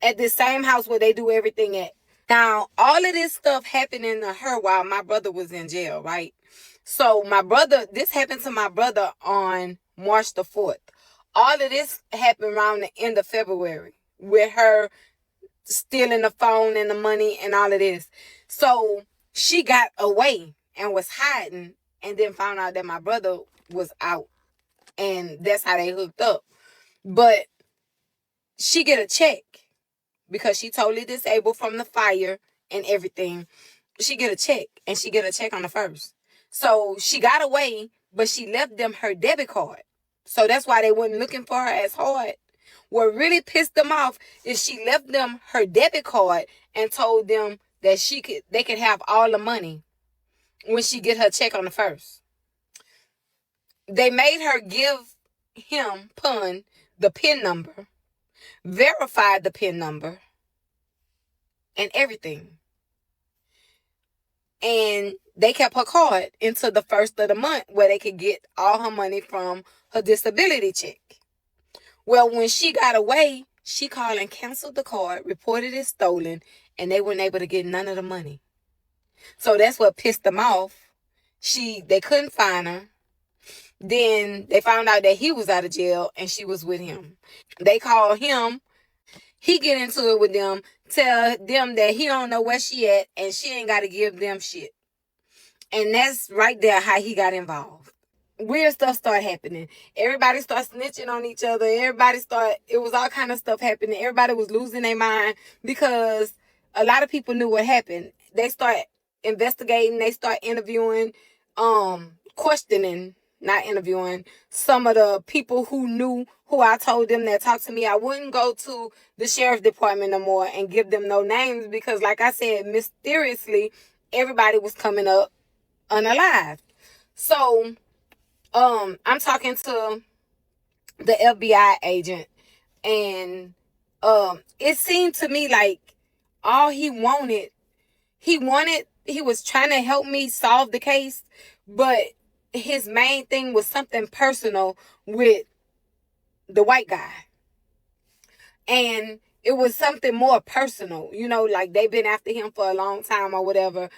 At the same house where they do everything at. Now, all of this stuff happening to her while my brother was in jail, right? So this happened to my brother on March the 4th. All of this happened around the end of February with her stealing the phone and the money and all of this. So she got away and was hiding, and then found out that my brother was out, and that's how they hooked up. But she get a check because she totally disabled from the fire and everything. She get a check, and she get a check on the 1st. So she got away, but she left them her debit card. So that's why they weren't looking for her as hard. What really pissed them off is she left them her debit card and told them that they could have all the money when she get her check on the 1st. They made her give him, Pun, the PIN number, verified the PIN number, and everything. And they kept her card until the first of the month where they could get all her money from her disability check. Well, when she got away, she called and canceled the card, reported it stolen, and they weren't able to get none of the money. So that's what pissed them off. They couldn't find her. Then they found out that he was out of jail and she was with him. They called him. He get into it with them, tell them that he don't know where she at and she ain't got to give them shit. And that's right there how he got involved. Weird stuff started happening. Everybody started snitching on each other. It was all kind of stuff happening. Everybody was losing their mind because a lot of people knew what happened. They start investigating. They start interviewing, questioning, not interviewing, some of the people who knew, who I told them that talked to me. I wouldn't go to the sheriff's department no more and give them no names because, like I said, mysteriously, everybody was coming up unalive. So, I'm talking to the FBI agent, and it seemed to me like all he was trying to help me solve the case, but his main thing was something personal with the white guy. And it was something more personal, like they've been after him for a long time or whatever.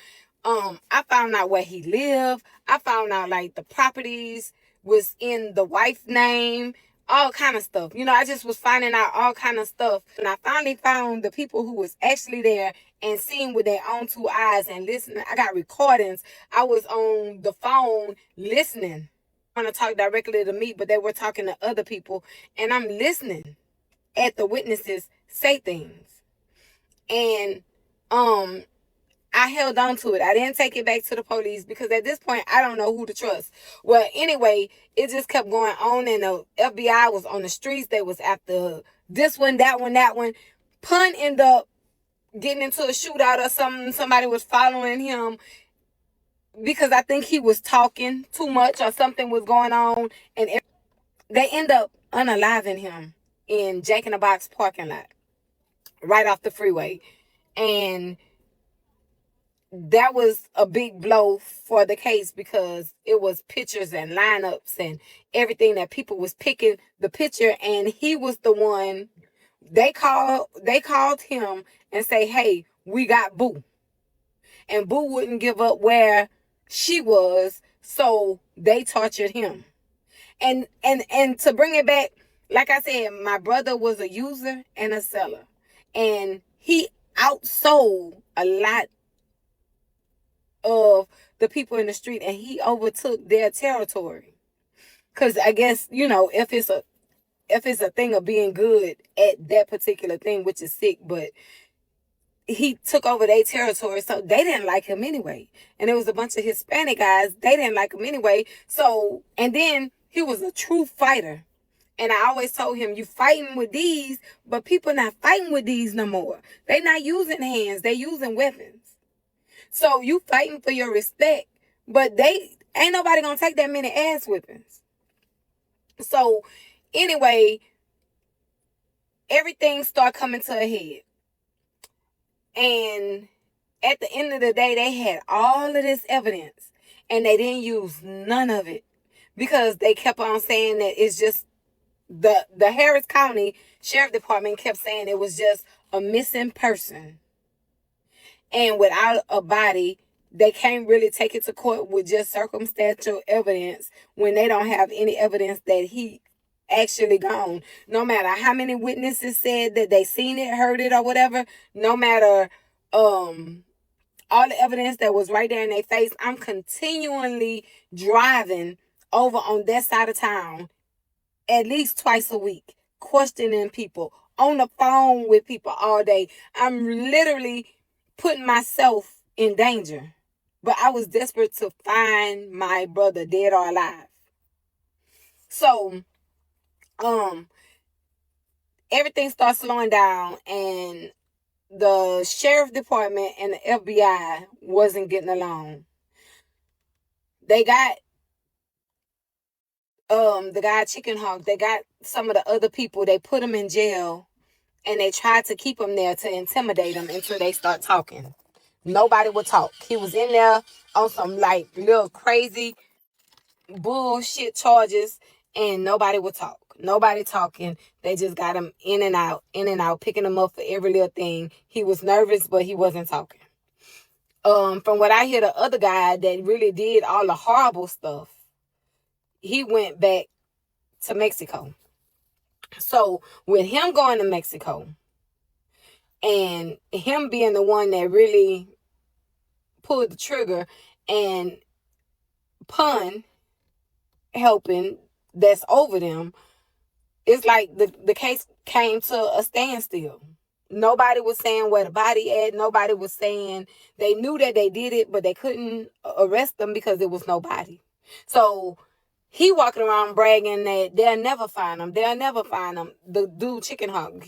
I found out where he lived. I found out like the properties was in the wife's name, all kind of stuff. I just was finding out all kind of stuff. And I finally found the people who was actually there and seeing with their own two eyes and listening. I got recordings. I was on the phone listening. I want to talk directly to me, but they were talking to other people. And I'm listening at the witnesses say things. And I held on to it. I didn't take it back to the police because at this point, I don't know who to trust. Well, anyway, it just kept going on and the FBI was on the streets. They was after this one, that one, that one. Pun ended up getting into a shootout or something. Somebody was following him because I think he was talking too much or something was going on. And they end up unaliving him in Jack in the Box parking lot right off the freeway. And that was a big blow for the case because it was pictures and lineups and everything that people was picking the picture, and he was the one they called him and say, "Hey, we got Boo." And Boo wouldn't give up where she was, so they tortured him. And to bring it back, like I said, my brother was a user and a seller, and he outsold a lot of the people in the street, and he overtook their territory. Because I guess, if it's a thing of being good at that particular thing, which is sick, but he took over their territory, so they didn't like him anyway. And there was a bunch of Hispanic guys, they didn't like him anyway. So, and then he was a true fighter. And I always told him, you fighting with these, but people not fighting with these no more. They not using hands, they using weapons. So you fighting for your respect, but they ain't nobody gonna take that many ass whippings. So anyway, everything start coming to a head. And at the end of the day, they had all of this evidence and they didn't use none of it because they kept on saying that it's just the Harris County Sheriff Department kept saying it was just a missing person. And without a body, they can't really take it to court with just circumstantial evidence when they don't have any evidence that he actually gone. No matter how many witnesses said that they seen it, heard it, or whatever, no matter all the evidence that was right there in their face, I'm continually driving over on that side of town at least twice a week, questioning people, on the phone with people all day. I'm literally putting myself in danger. But I was desperate to find my brother, dead or alive. So, everything starts slowing down, and the sheriff department and the FBI wasn't getting along. They got the guy Chicken Hawk. They got some of the other people. They put them in jail, and they tried to keep them there to intimidate them until they start talking. Nobody would talk. He was in there on some like little crazy bullshit charges, and nobody would talk. Nobody talking. They just got him in and out, picking him up for every little thing. He was nervous, but he wasn't talking. From what I hear, the other guy that really did all the horrible stuff, he went back to Mexico. So with him going to Mexico and him being the one that really pulled the trigger, and Pun helping that's over them, it's like the case came to a standstill. Nobody was saying where the body at. Nobody was saying, they knew that they did it, but they couldn't arrest them because there was no body. So he walking around bragging that they'll never find him. They'll never find him. The dude chicken hawk.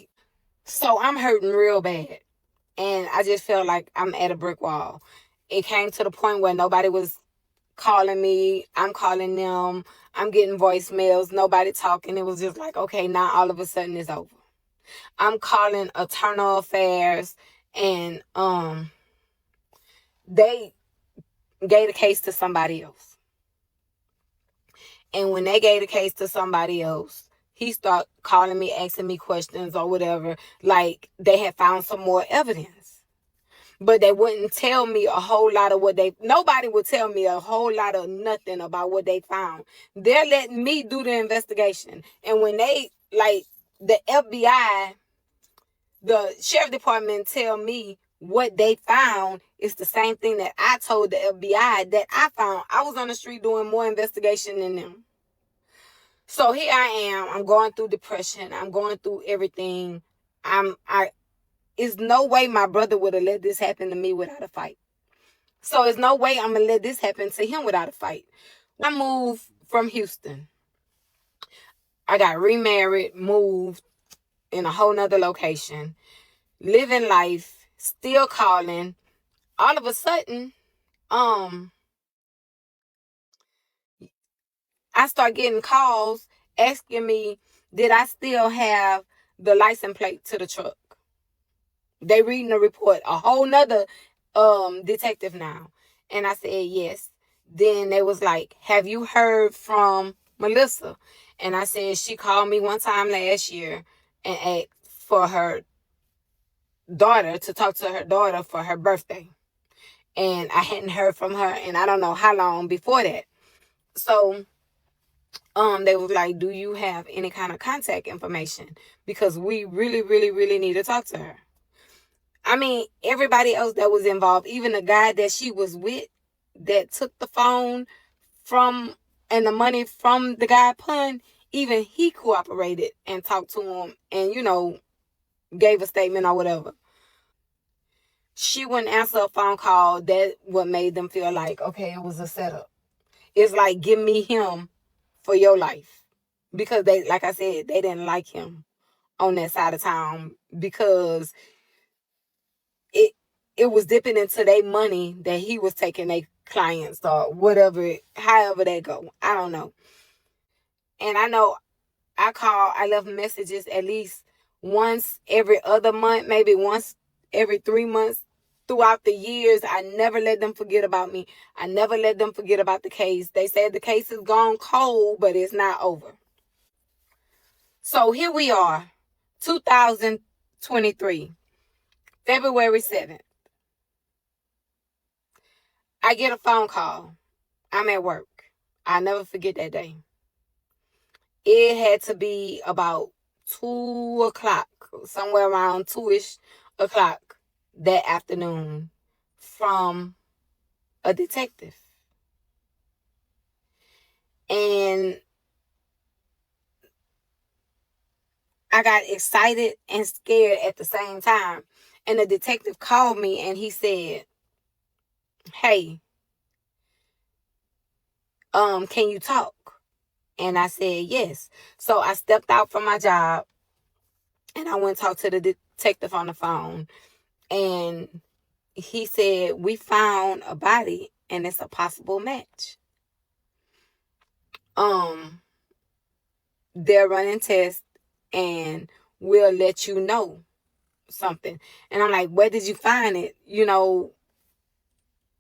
So I'm hurting real bad. And I just felt like I'm at a brick wall. It came to the point where nobody was calling me. I'm calling them. I'm getting voicemails. Nobody talking. It was just like, okay, now all of a sudden it's over. I'm calling Eternal Affairs, and they gave the case to somebody else. And when they gave the case to somebody else, he started calling me, asking me questions or whatever, like they had found some more evidence. But they wouldn't tell me a whole lot of nobody would tell me a whole lot of nothing about what they found. They're letting me do the investigation. And when they, like, the FBI, the sheriff department tell me what they found, is the same thing that I told the FBI that I found. I was on the street doing more investigation than them. So here I am. I'm going through depression. I'm going through everything. It's no way my brother would have let this happen to me without a fight. So there's no way I'm going to let this happen to him without a fight. When I moved from Houston, I got remarried, moved in a whole nother location, living life, still calling. All of a sudden, I start getting calls asking me, did I still have the license plate to the truck? They reading the report, a whole nother detective now. And I said, yes. Then they was like, have you heard from Melissa? And I said, she called me one time last year and asked for her daughter, to talk to her daughter for her birthday. And I hadn't heard from her, and I don't know how long before that. So they was like, do you have any kind of contact information? Because we really, really, really need to talk to her. I mean, everybody else that was involved, even the guy that she was with that took the phone from and the money from the guy Pun, even he cooperated and talked to him and, gave a statement or whatever. She wouldn't answer a phone call. That what made them feel like, okay, it was a setup. It's like, give me him for your life. Because they, like I said, they didn't like him on that side of town because it was dipping into their money that he was taking their clients or whatever, however they go. I don't know. And I know I left messages at least once every other month, maybe once every 3 months throughout the years. I never let them forget about me. I never let them forget about the case. They said the case is gone cold, but it's not over. So here we are, 2023, February 7th. I get a phone call. I'm at work. I'll never forget that day. It had to be about 2 o'clock, somewhere around 2-ish o'clock that afternoon, from a detective. And I got excited and scared at the same time. And the detective called me and he said, hey, can you talk? And I said, yes. So I stepped out from my job and I went to talk to the detective on the phone. And he said, we found a body and it's a possible match. They're running tests and we'll let you know something. And I'm like, where did you find it?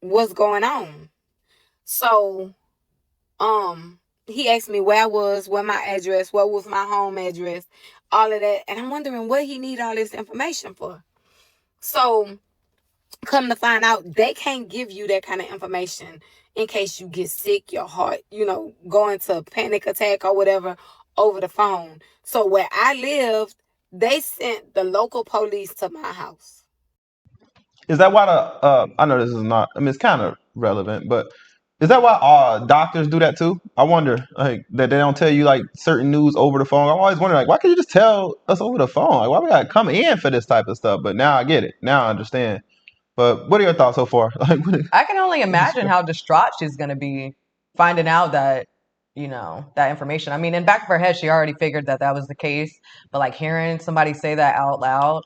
what's going on. So, he asked me where I was, what my address, what was my home address, all of that. And I'm wondering what he need all this information for. So, come to find out, they can't give you that kind of information in case you get sick, your heart, go into a panic attack or whatever over the phone. So where I lived, they sent the local police to my house. Is that why I know this is not, I mean, it's kind of relevant, but is that why doctors do that too? I wonder, like, that they don't tell you like certain news over the phone. I'm always wondering, like, why can't you just tell us over the phone? Like, why we gotta come in for this type of stuff? But now I get it. Now I understand. But what are your thoughts so far? Like, I can only imagine how distraught she's going to be finding out that, that information. I mean, in back of her head, she already figured that that was the case. But like hearing somebody say that out loud,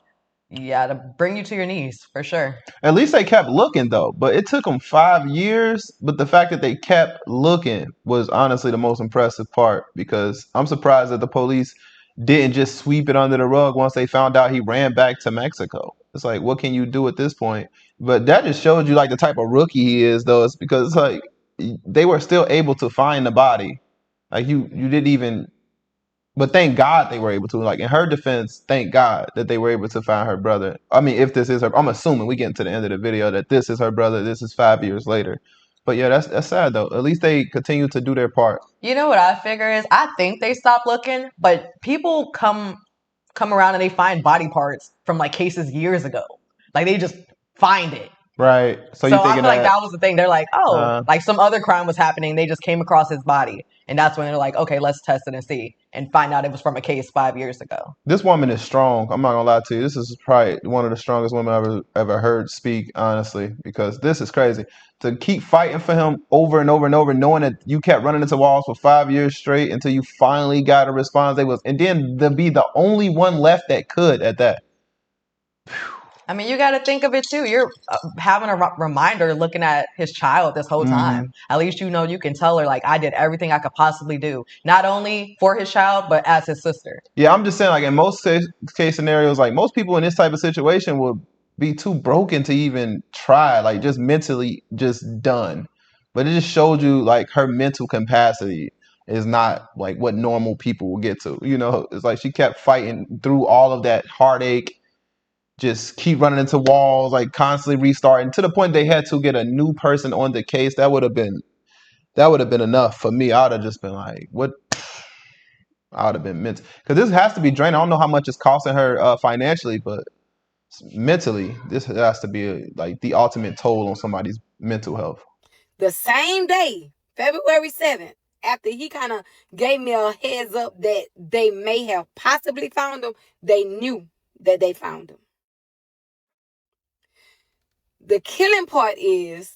yeah, to bring you to your knees for sure. At least they kept looking though. But it took them 5 years. But the fact that they kept looking was honestly the most impressive part, because I'm surprised that the police didn't just sweep it under the rug once they found out he ran back to Mexico. It's like, what can you do at this point? But that just showed you like the type of rookie he is, though. It's because it's like they were still able to find the body. Like you didn't even, but thank God they were able to. Like in her defense, thank God that they were able to find her brother. I mean, if this is her, I'm assuming we get to the end of the video that this is her brother. This is 5 years later. But yeah, that's sad though. At least they continue to do their part. You know what I figure is I think they stopped looking, but people come around and they find body parts from like cases years ago. Like they just find it. Right. So you So I thinking feel like that that was the thing. They're like, oh, like some other crime was happening. They just came across his body. And that's when they're like, okay, let's test it and see. And find out it was from a case 5 years ago. this woman is strong. I'm not gonna lie to you. This is probably one of the strongest women I've ever heard speak, honestly, because this is crazy. To keep fighting for him over and over and over, knowing that you kept running into walls for 5 years straight until you finally got a response. And then to be the only one left that could at that. I mean, you got to think of it too. You're having a reminder looking at his child this whole time. At least you can tell her, like, I did everything I could possibly do, not only for his child, but as his sister. Yeah, I'm just saying, like in most case scenarios, like most people in this type of situation would be too broken to even try, like just mentally just done. But it just showed you like her mental capacity is not like what normal people will get to. It's like she kept fighting through all of that heartache, just keep running into walls, like constantly restarting to the point they had to get a new person on the case. That would have been enough for me. I would have just been like, what? I would have been mental, because this has to be draining. I don't know how much it's costing her financially, but mentally, this has to be like the ultimate toll on somebody's mental health. The same day, February 7th, after he kind of gave me a heads up that they may have possibly found him, they knew that they found him. The killing part is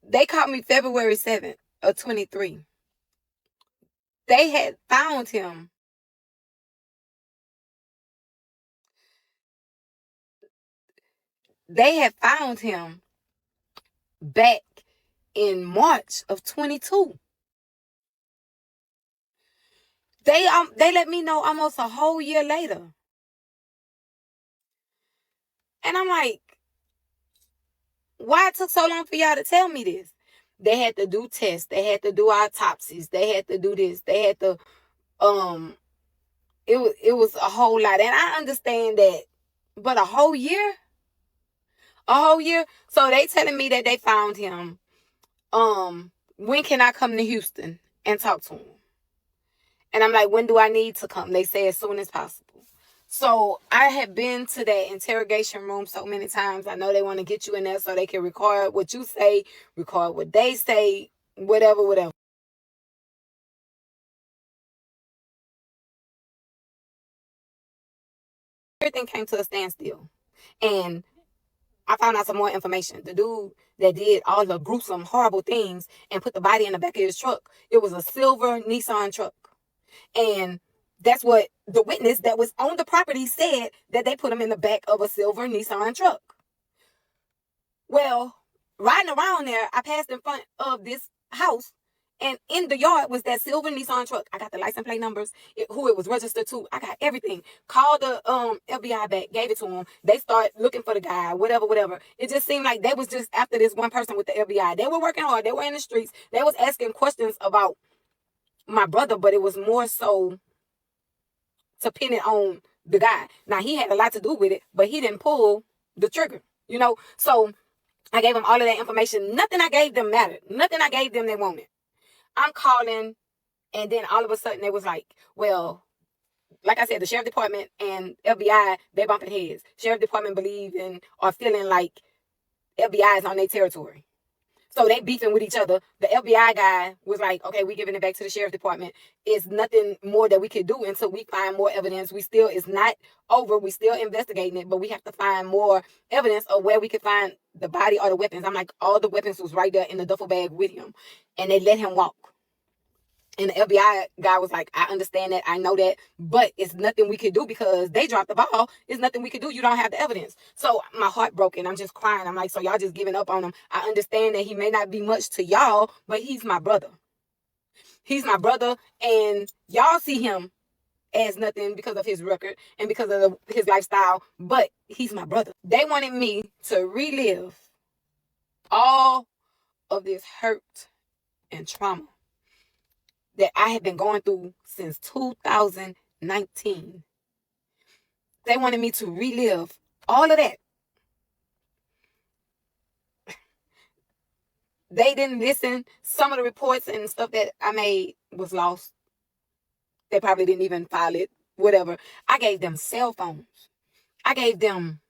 they caught me February 7th of 23. They had found him. They had found him back in March of 22. They let me know almost a whole year later. And I'm like, why it took so long for y'all to tell me this? They had to do tests. They had to do autopsies. They had to do this. They had to it was a whole lot. And I understand that, but a whole year? A whole year? So they telling me that they found him. When can I come to Houston and talk to him? And I'm like, when do I need to come? They say as soon as possible. So I have been to that interrogation room so many times. I know they want to get you in there so they can record what you say, record what they say, whatever. Everything came to a standstill. And I found out some more information. The dude that did all the gruesome, horrible things and put the body in the back of his truck, it was a silver Nissan truck. And that's what the witness that was on the property said, that they put him in the back of a silver Nissan truck. Well, riding around there, I passed in front of this house And in the yard was that silver Nissan truck. I got the license plate numbers, who it was registered to. I got everything. Called the FBI back, gave it to them. They start looking for the guy, whatever. It just seemed like they was just after this one person with the FBI. They were working hard. They were in the streets. They was asking questions about my brother, but it was more so to pin it on the guy. Now, he had a lot to do with it, but he didn't pull the trigger, you know? So I gave them all of that information. Nothing I gave them mattered. Nothing I gave them they wanted. I'm calling, and then all of a sudden it was like, well, like I said, the sheriff department and FBI, they bumping heads. Sheriff department believe in or feeling like FBI is on their territory. So they beefing with each other. The FBI guy was like, okay, we giving it back to the sheriff department. It's nothing more that we could do until we find more evidence. It's not over. We still investigating it, but we have to find more evidence of where we could find the body or the weapons. I'm like, all the weapons was right there in the duffel bag with him. And they let him walk. And the FBI guy was like, I understand that, I know that, but it's nothing we could do because they dropped the ball. It's nothing we could do. You don't have the evidence. So my heart broken. I'm just crying. I'm like, so y'all just giving up on him. I understand that he may not be much to y'all, but he's my brother. He's my brother, and y'all see him as nothing because of his record and because of his lifestyle, but he's my brother. They wanted me to relive all of this hurt and trauma that I had been going through since 2019. They wanted me to relive all of that. They didn't listen. Some of the reports and stuff that I made was lost. They probably didn't even file it, whatever. I gave them cell phones. I gave them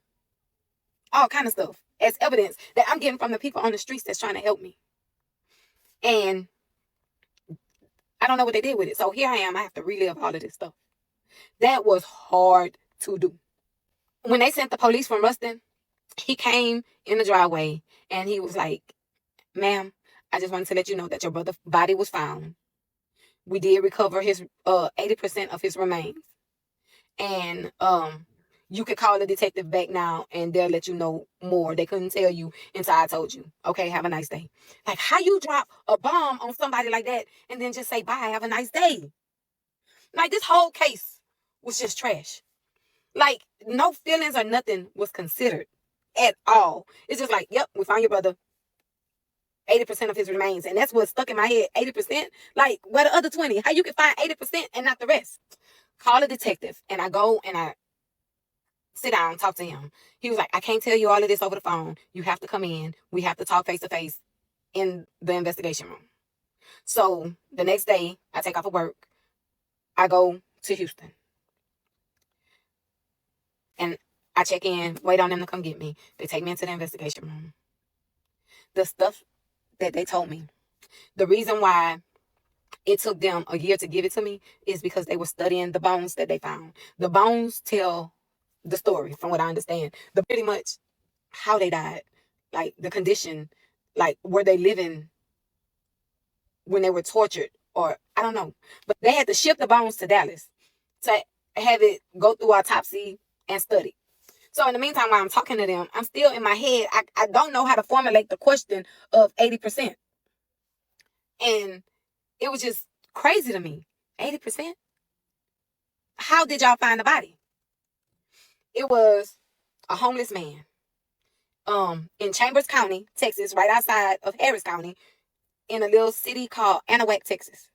all kind of stuff as evidence that I'm getting from the people on the streets that's trying to help me. And I don't know what they did with it. So here I am. I have to relive all of this stuff. That was hard to do. When they sent the police from Ruston, he came in the driveway and he was like, ma'am, I just wanted to let you know that your brother's body was found. We did recover his 80% of his remains. And you could call the detective back now and they'll let you know more. They couldn't tell you until I told you. Okay, have a nice day. Like, how you drop a bomb on somebody like that and then just say bye, have a nice day? Like, this whole case was just trash. Like, no feelings or nothing was considered at all. It's just like, yep, we found your brother. 80% of his remains. And that's what stuck in my head. 80%? Like, where the other 20? How you can find 80% and not the rest? Call a detective. And I go and I sit down, talk to him. He was like, I can't tell you all of this over the phone. You have to come in. We have to talk face to face in the investigation room. So the next day, I take off of work. I go to Houston. And I check in, wait on them to come get me. They take me into the investigation room. The stuff that they told me, the reason why it took them a year to give it to me is because they were studying the bones that they found. The bones tell the story, from what I understand. Pretty much how they died, like the condition, like were they living when they were tortured, or I don't know. But they had to ship the bones to Dallas to have it go through autopsy and study. So in the meantime, while I'm talking to them, I'm still in my head. I don't know how to formulate the question of 80%. And it was just crazy to me. 80%? How did y'all find the body? It was a homeless man in Chambers County, Texas, right outside of Harris County, in a little city called Anahuac, Texas.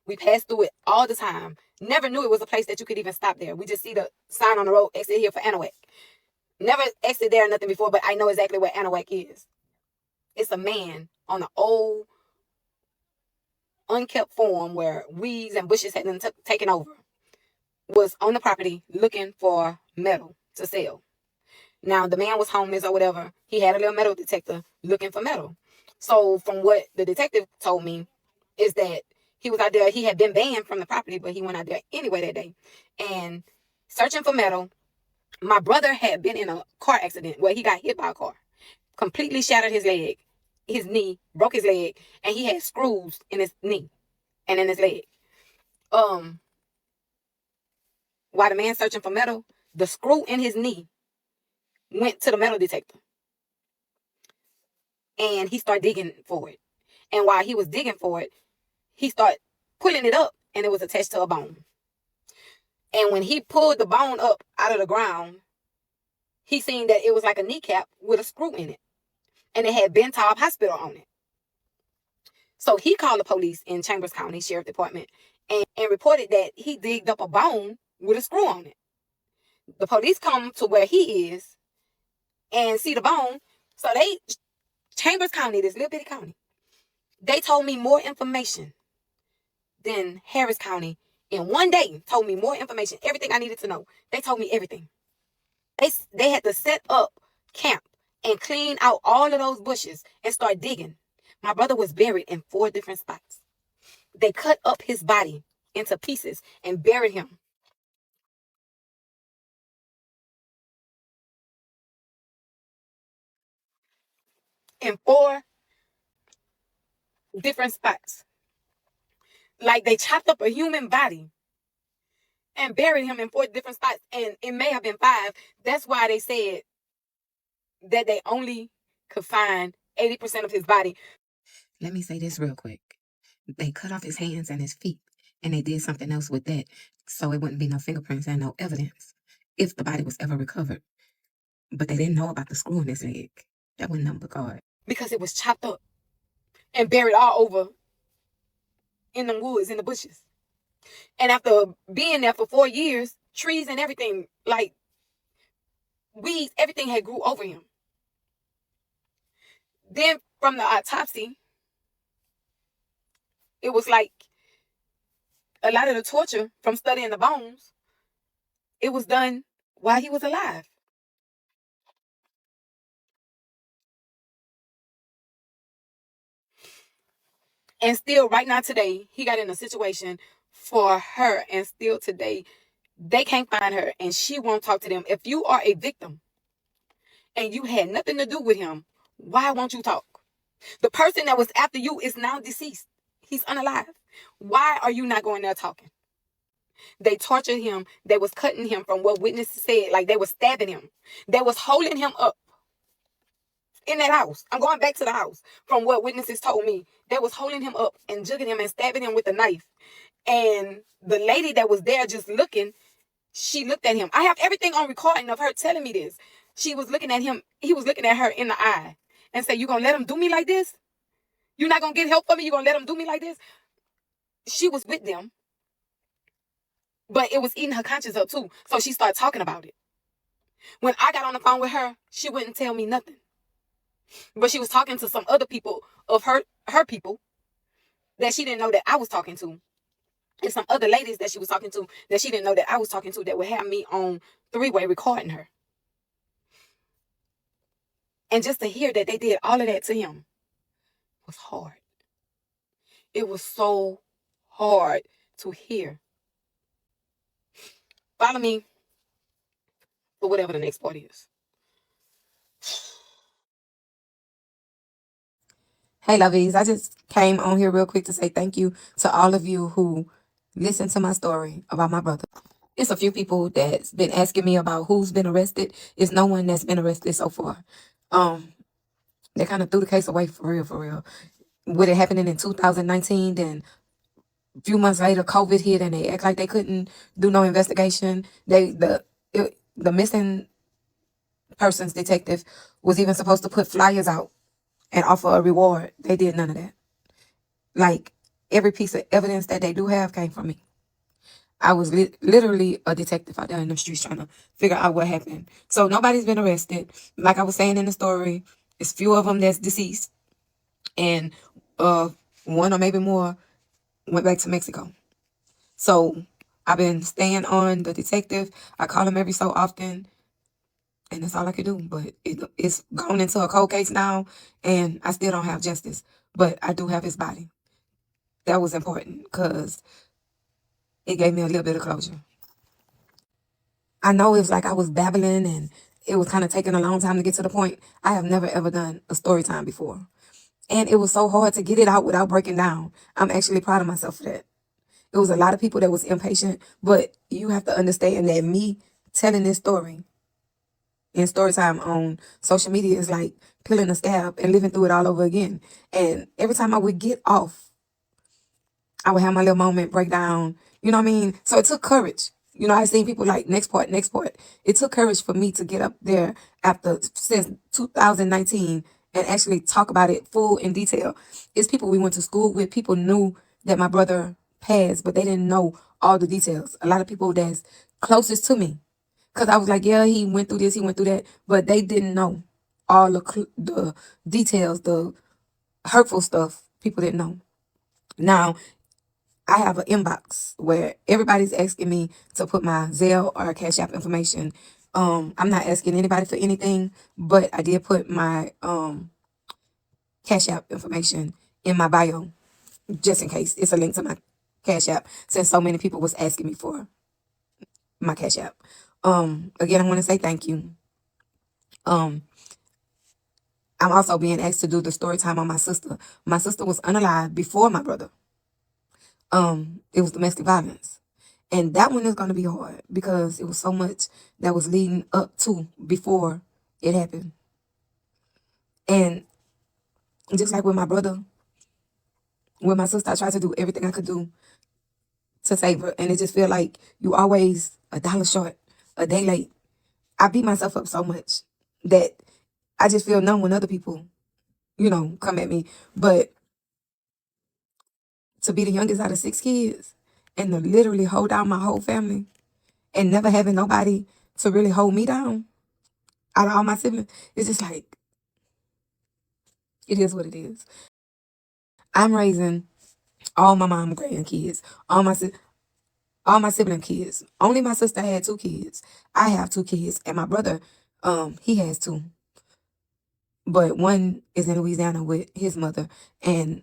We passed through it all the time. Never knew it was a place that you could even stop there. We just see the sign on the road, exit here for Anahuac. Never exited there or nothing before, but I know exactly where Anahuac is. It's a man on an old, unkept farm where weeds and bushes had been taken over. Was on the property looking for metal to sell. Now, the man was homeless or whatever. He had a little metal detector looking for metal. So from what the detective told me is that he was out there. He had been banned from the property, but he went out there anyway that day and searching for metal. My brother had been in a car accident where he got hit by a car, completely shattered his leg, his knee, broke his leg, and he had screws in his knee and in his leg. While the man searching for metal, the screw in his knee went to the metal detector. And he started digging for it. And while he was digging for it, he started pulling it up, and it was attached to a bone. And when he pulled the bone up out of the ground, he seen that it was like a kneecap with a screw in it. And it had Bentob Hospital on it. So he called the police in Chambers County Sheriff Department and reported that he digged up a bone with a screw on it. The police come to where he is and see the bone. So Chambers County, this little bitty county, they told me more information than Harris County in one day. Told me more information, everything I needed to know. They told me everything. They had to set up camp and clean out all of those bushes and start digging. My brother was buried in 4 different spots. They cut up his body into pieces and buried him. In 4 different spots. Like they chopped up a human body and buried him in 4 different spots. And it may have been 5. That's why they said that they only could find 80% of his body. Let me say this real quick. They cut off his hands and his feet, and they did something else with that, so it wouldn't be no fingerprints and no evidence if the body was ever recovered. But they didn't know about the screw in his leg. That wasn't nothing but God. Because it was chopped up and buried all over in the woods, in the bushes. And after being there for 4 years, trees and everything, like weeds, everything had grew over him. Then from the autopsy, it was like a lot of the torture from studying the bones, it was done while he was alive. And still right now today, he got in a situation for her, and still today, they can't find her and she won't talk to them. If you are a victim and you had nothing to do with him, why won't you talk? The person that was after you is now deceased. He's unalive. Why are you not going there talking? They tortured him. They was cutting him from what witnesses said. Like they was stabbing him. They was holding him up in that house. I'm going back to the house. From what witnesses told me, they was holding him up and jugging him and stabbing him with a knife. And the lady that was there just looking, she looked at him. I have everything on recording of her telling me this. She was looking at him. He was looking at her in the eye and said, "You gonna let him do me like this? You're not gonna get help for me? You gonna let him do me like this?" She was with them, but it was eating her conscience up too. So she started talking about it. When I got on the phone with her, she wouldn't tell me nothing. But she was talking to some other people of her people that she didn't know that I was talking to. And some other ladies that she was talking to that she didn't know that I was talking to that would have me on 3-way recording her. And just to hear that they did all of that to him was hard. It was so hard to hear. Follow me for whatever the next part is. Hey, lovies, I just came on here real quick to say thank you to all of you who listened to my story about my brother. It's a few people that's been asking me about who's been arrested. It's no one that's been arrested so far. They kind of threw the case away for real. With it happening in 2019, then a few months later, COVID hit and they act like they couldn't do no investigation. The missing persons detective was even supposed to put flyers out and offer a reward. They did none of that. Like, every piece of evidence that they do have came from me. I was literally a detective out there in the streets trying to figure out what happened. So nobody's been arrested. Like I was saying in the story, it's few of them that's deceased. And one or maybe more went back to Mexico. So I've been staying on the detective. I call him every so often. And that's all I could do. But it's gone into a cold case now. And I still don't have justice. But I do have his body. That was important because it gave me a little bit of closure. I know it was like I was babbling and it was kind of taking a long time to get to the point. I have never ever done a story time before. And it was so hard to get it out without breaking down. I'm actually proud of myself for that. It was a lot of people that was impatient, but you have to understand that me telling this story in story time on social media is like peeling a scab and living through it all over again. And every time I would get off, I would have my little moment breakdown. You know what I mean? So it took courage. You know, I've seen people like next part, next part. It took courage for me to get up there after since 2019 and actually talk about it full in detail. It's people we went to school with. People knew that my brother passed, but they didn't know all the details. A lot of people that's closest to me, because I was like, yeah, he went through this, he went through that, but they didn't know all the details, the hurtful stuff. People didn't know. Now I have an inbox where everybody's asking me to put my Zelle or Cash App information. I'm not asking anybody for anything, but I did put my Cash App information in my bio just in case. It's a link to my Cash App since so many people was asking me for my Cash App. Again, I want to say thank you. Um, I'm also being asked to do the story time on my sister. My sister was unalive before my brother. It was domestic violence. And that one is going to be hard because it was so much that was leading up to before it happened. And just like with my brother, with my sister, I tried to do everything I could do to save her. And it just feel like you always $1 short, a day late. I beat myself up so much that I just feel numb when other people, come at me. But to be the youngest out of 6 kids and to literally hold down my whole family and never having nobody to really hold me down out of all my siblings, it's just like, it is what it is. I'm raising all my mom grandkids, all my sibling kids. Only my sister had 2 kids. I have 2 kids, and my brother, he has 2. But one is in Louisiana with his mother, and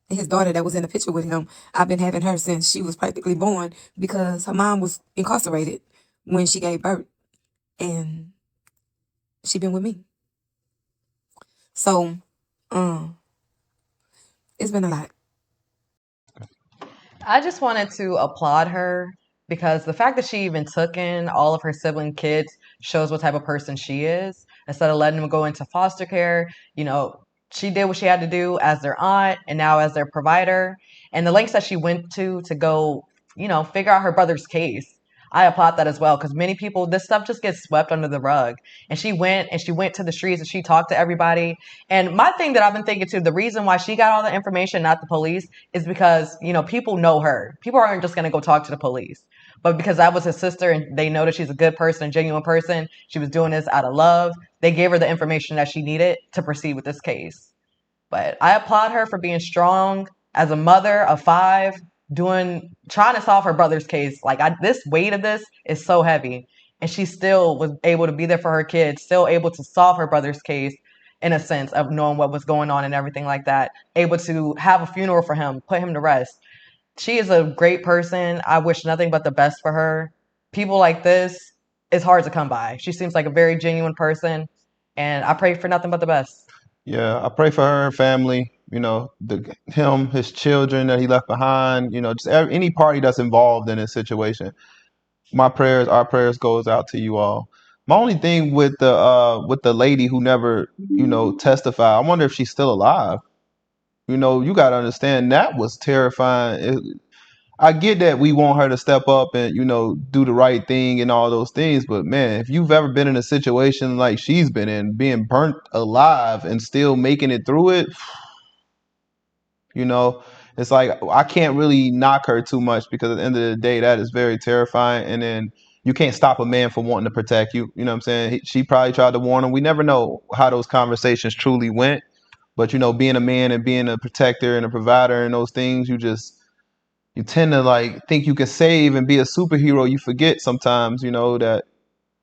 his daughter that was in the picture with him, I've been having her since she was practically born because her mom was incarcerated when she gave birth, and she been with me. So, it's been a lot. I just wanted to applaud her because the fact that she even took in all of her sibling kids shows what type of person she is. Instead of letting them go into foster care, she did what she had to do as their aunt and now as their provider. And the lengths that she went to go, figure out her brother's case. I applaud that as well because many people, this stuff just gets swept under the rug. And she went to the streets and she talked to everybody. And my thing that I've been thinking too, the reason why she got all the information, not the police, is because, people know her. People aren't just going to go talk to the police. But because that was his sister and they know that she's a good person, a genuine person, she was doing this out of love, they gave her the information that she needed to proceed with this case. But I applaud her for being strong as a mother of 5, trying to solve her brother's case. Like this weight of this is so heavy, and she still was able to be there for her kids, still able to solve her brother's case in a sense of knowing what was going on and everything like that. Able to have a funeral for him, put him to rest. She is a great person. I wish nothing but the best for her. People like this is hard to come by. She seems like a very genuine person, and I pray for nothing but the best. Yeah, I pray for her family. His children that he left behind. Just any party that's involved in this situation. Our prayers goes out to you all. My only thing with the lady who never testified, I wonder if she's still alive. You got to understand that was terrifying. I get that we want her to step up and do the right thing and all those things, but man, if you've ever been in a situation like she's been in, being burnt alive and still making it through it, you know, it's like I can't really knock her too much because at the end of the day, that is very terrifying. And then you can't stop a man from wanting to protect you. You know what I'm saying? She probably tried to warn him. We never know how those conversations truly went, but being a man and being a protector and a provider and those things, you tend to like think you can save and be a superhero. You forget sometimes, that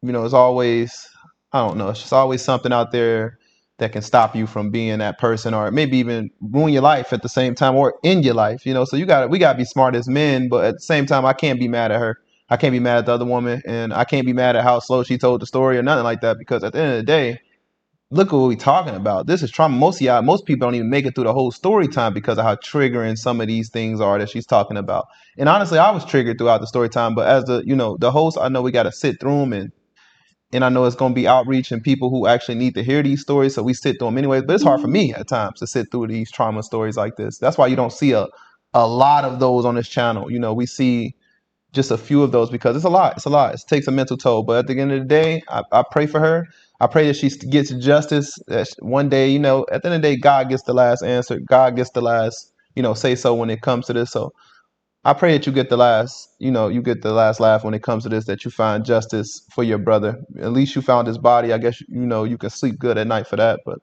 it's always, I don't know, it's just always something out there that can stop you from being that person or maybe even ruin your life at the same time or end your life. So we gotta be smart as men, but at the same time I can't be mad at her. I can't be mad at the other woman, and I can't be mad at how slow she told the story or nothing like that, because at the end of the day, look at what we're talking about. This is trauma. Most people don't even make it through the whole story time because of how triggering some of these things are that she's talking about. And honestly, I was triggered throughout the story time, but as the host, I know we got to sit through them and And I know it's going to be outreach and people who actually need to hear these stories. So we sit through them anyways. But it's hard for me at times to sit through these trauma stories like this. That's why you don't see a lot of those on this channel. You know, we see just a few of those because it's a lot. It's a lot. It takes a mental toll. But at the end of the day, I pray for her. I pray that she gets justice. That one day, you know, at the end of the day, God gets the last answer. God gets the last, you know, say so when it comes to this. So I pray that you get the last, you know, you get the last laugh when it comes to this, that you find justice for your brother. At least you found his body. I guess, you know, you can sleep good at night for that. But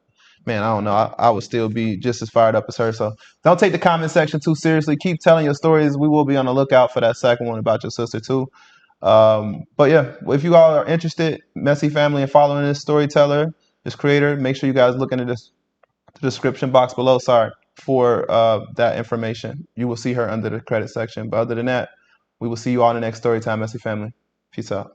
man, I don't know. I would still be just as fired up as her. So don't take the comment section too seriously. Keep telling your stories. We will be on the lookout for that second one about your sister too. But yeah, if you all are interested, Messy Family, and following this storyteller, this creator, make sure you guys look into this the description box below. Sorry for that information. You will see her under the credit section. But other than that, we will see you all in the next story time, Messy Family. Peace out.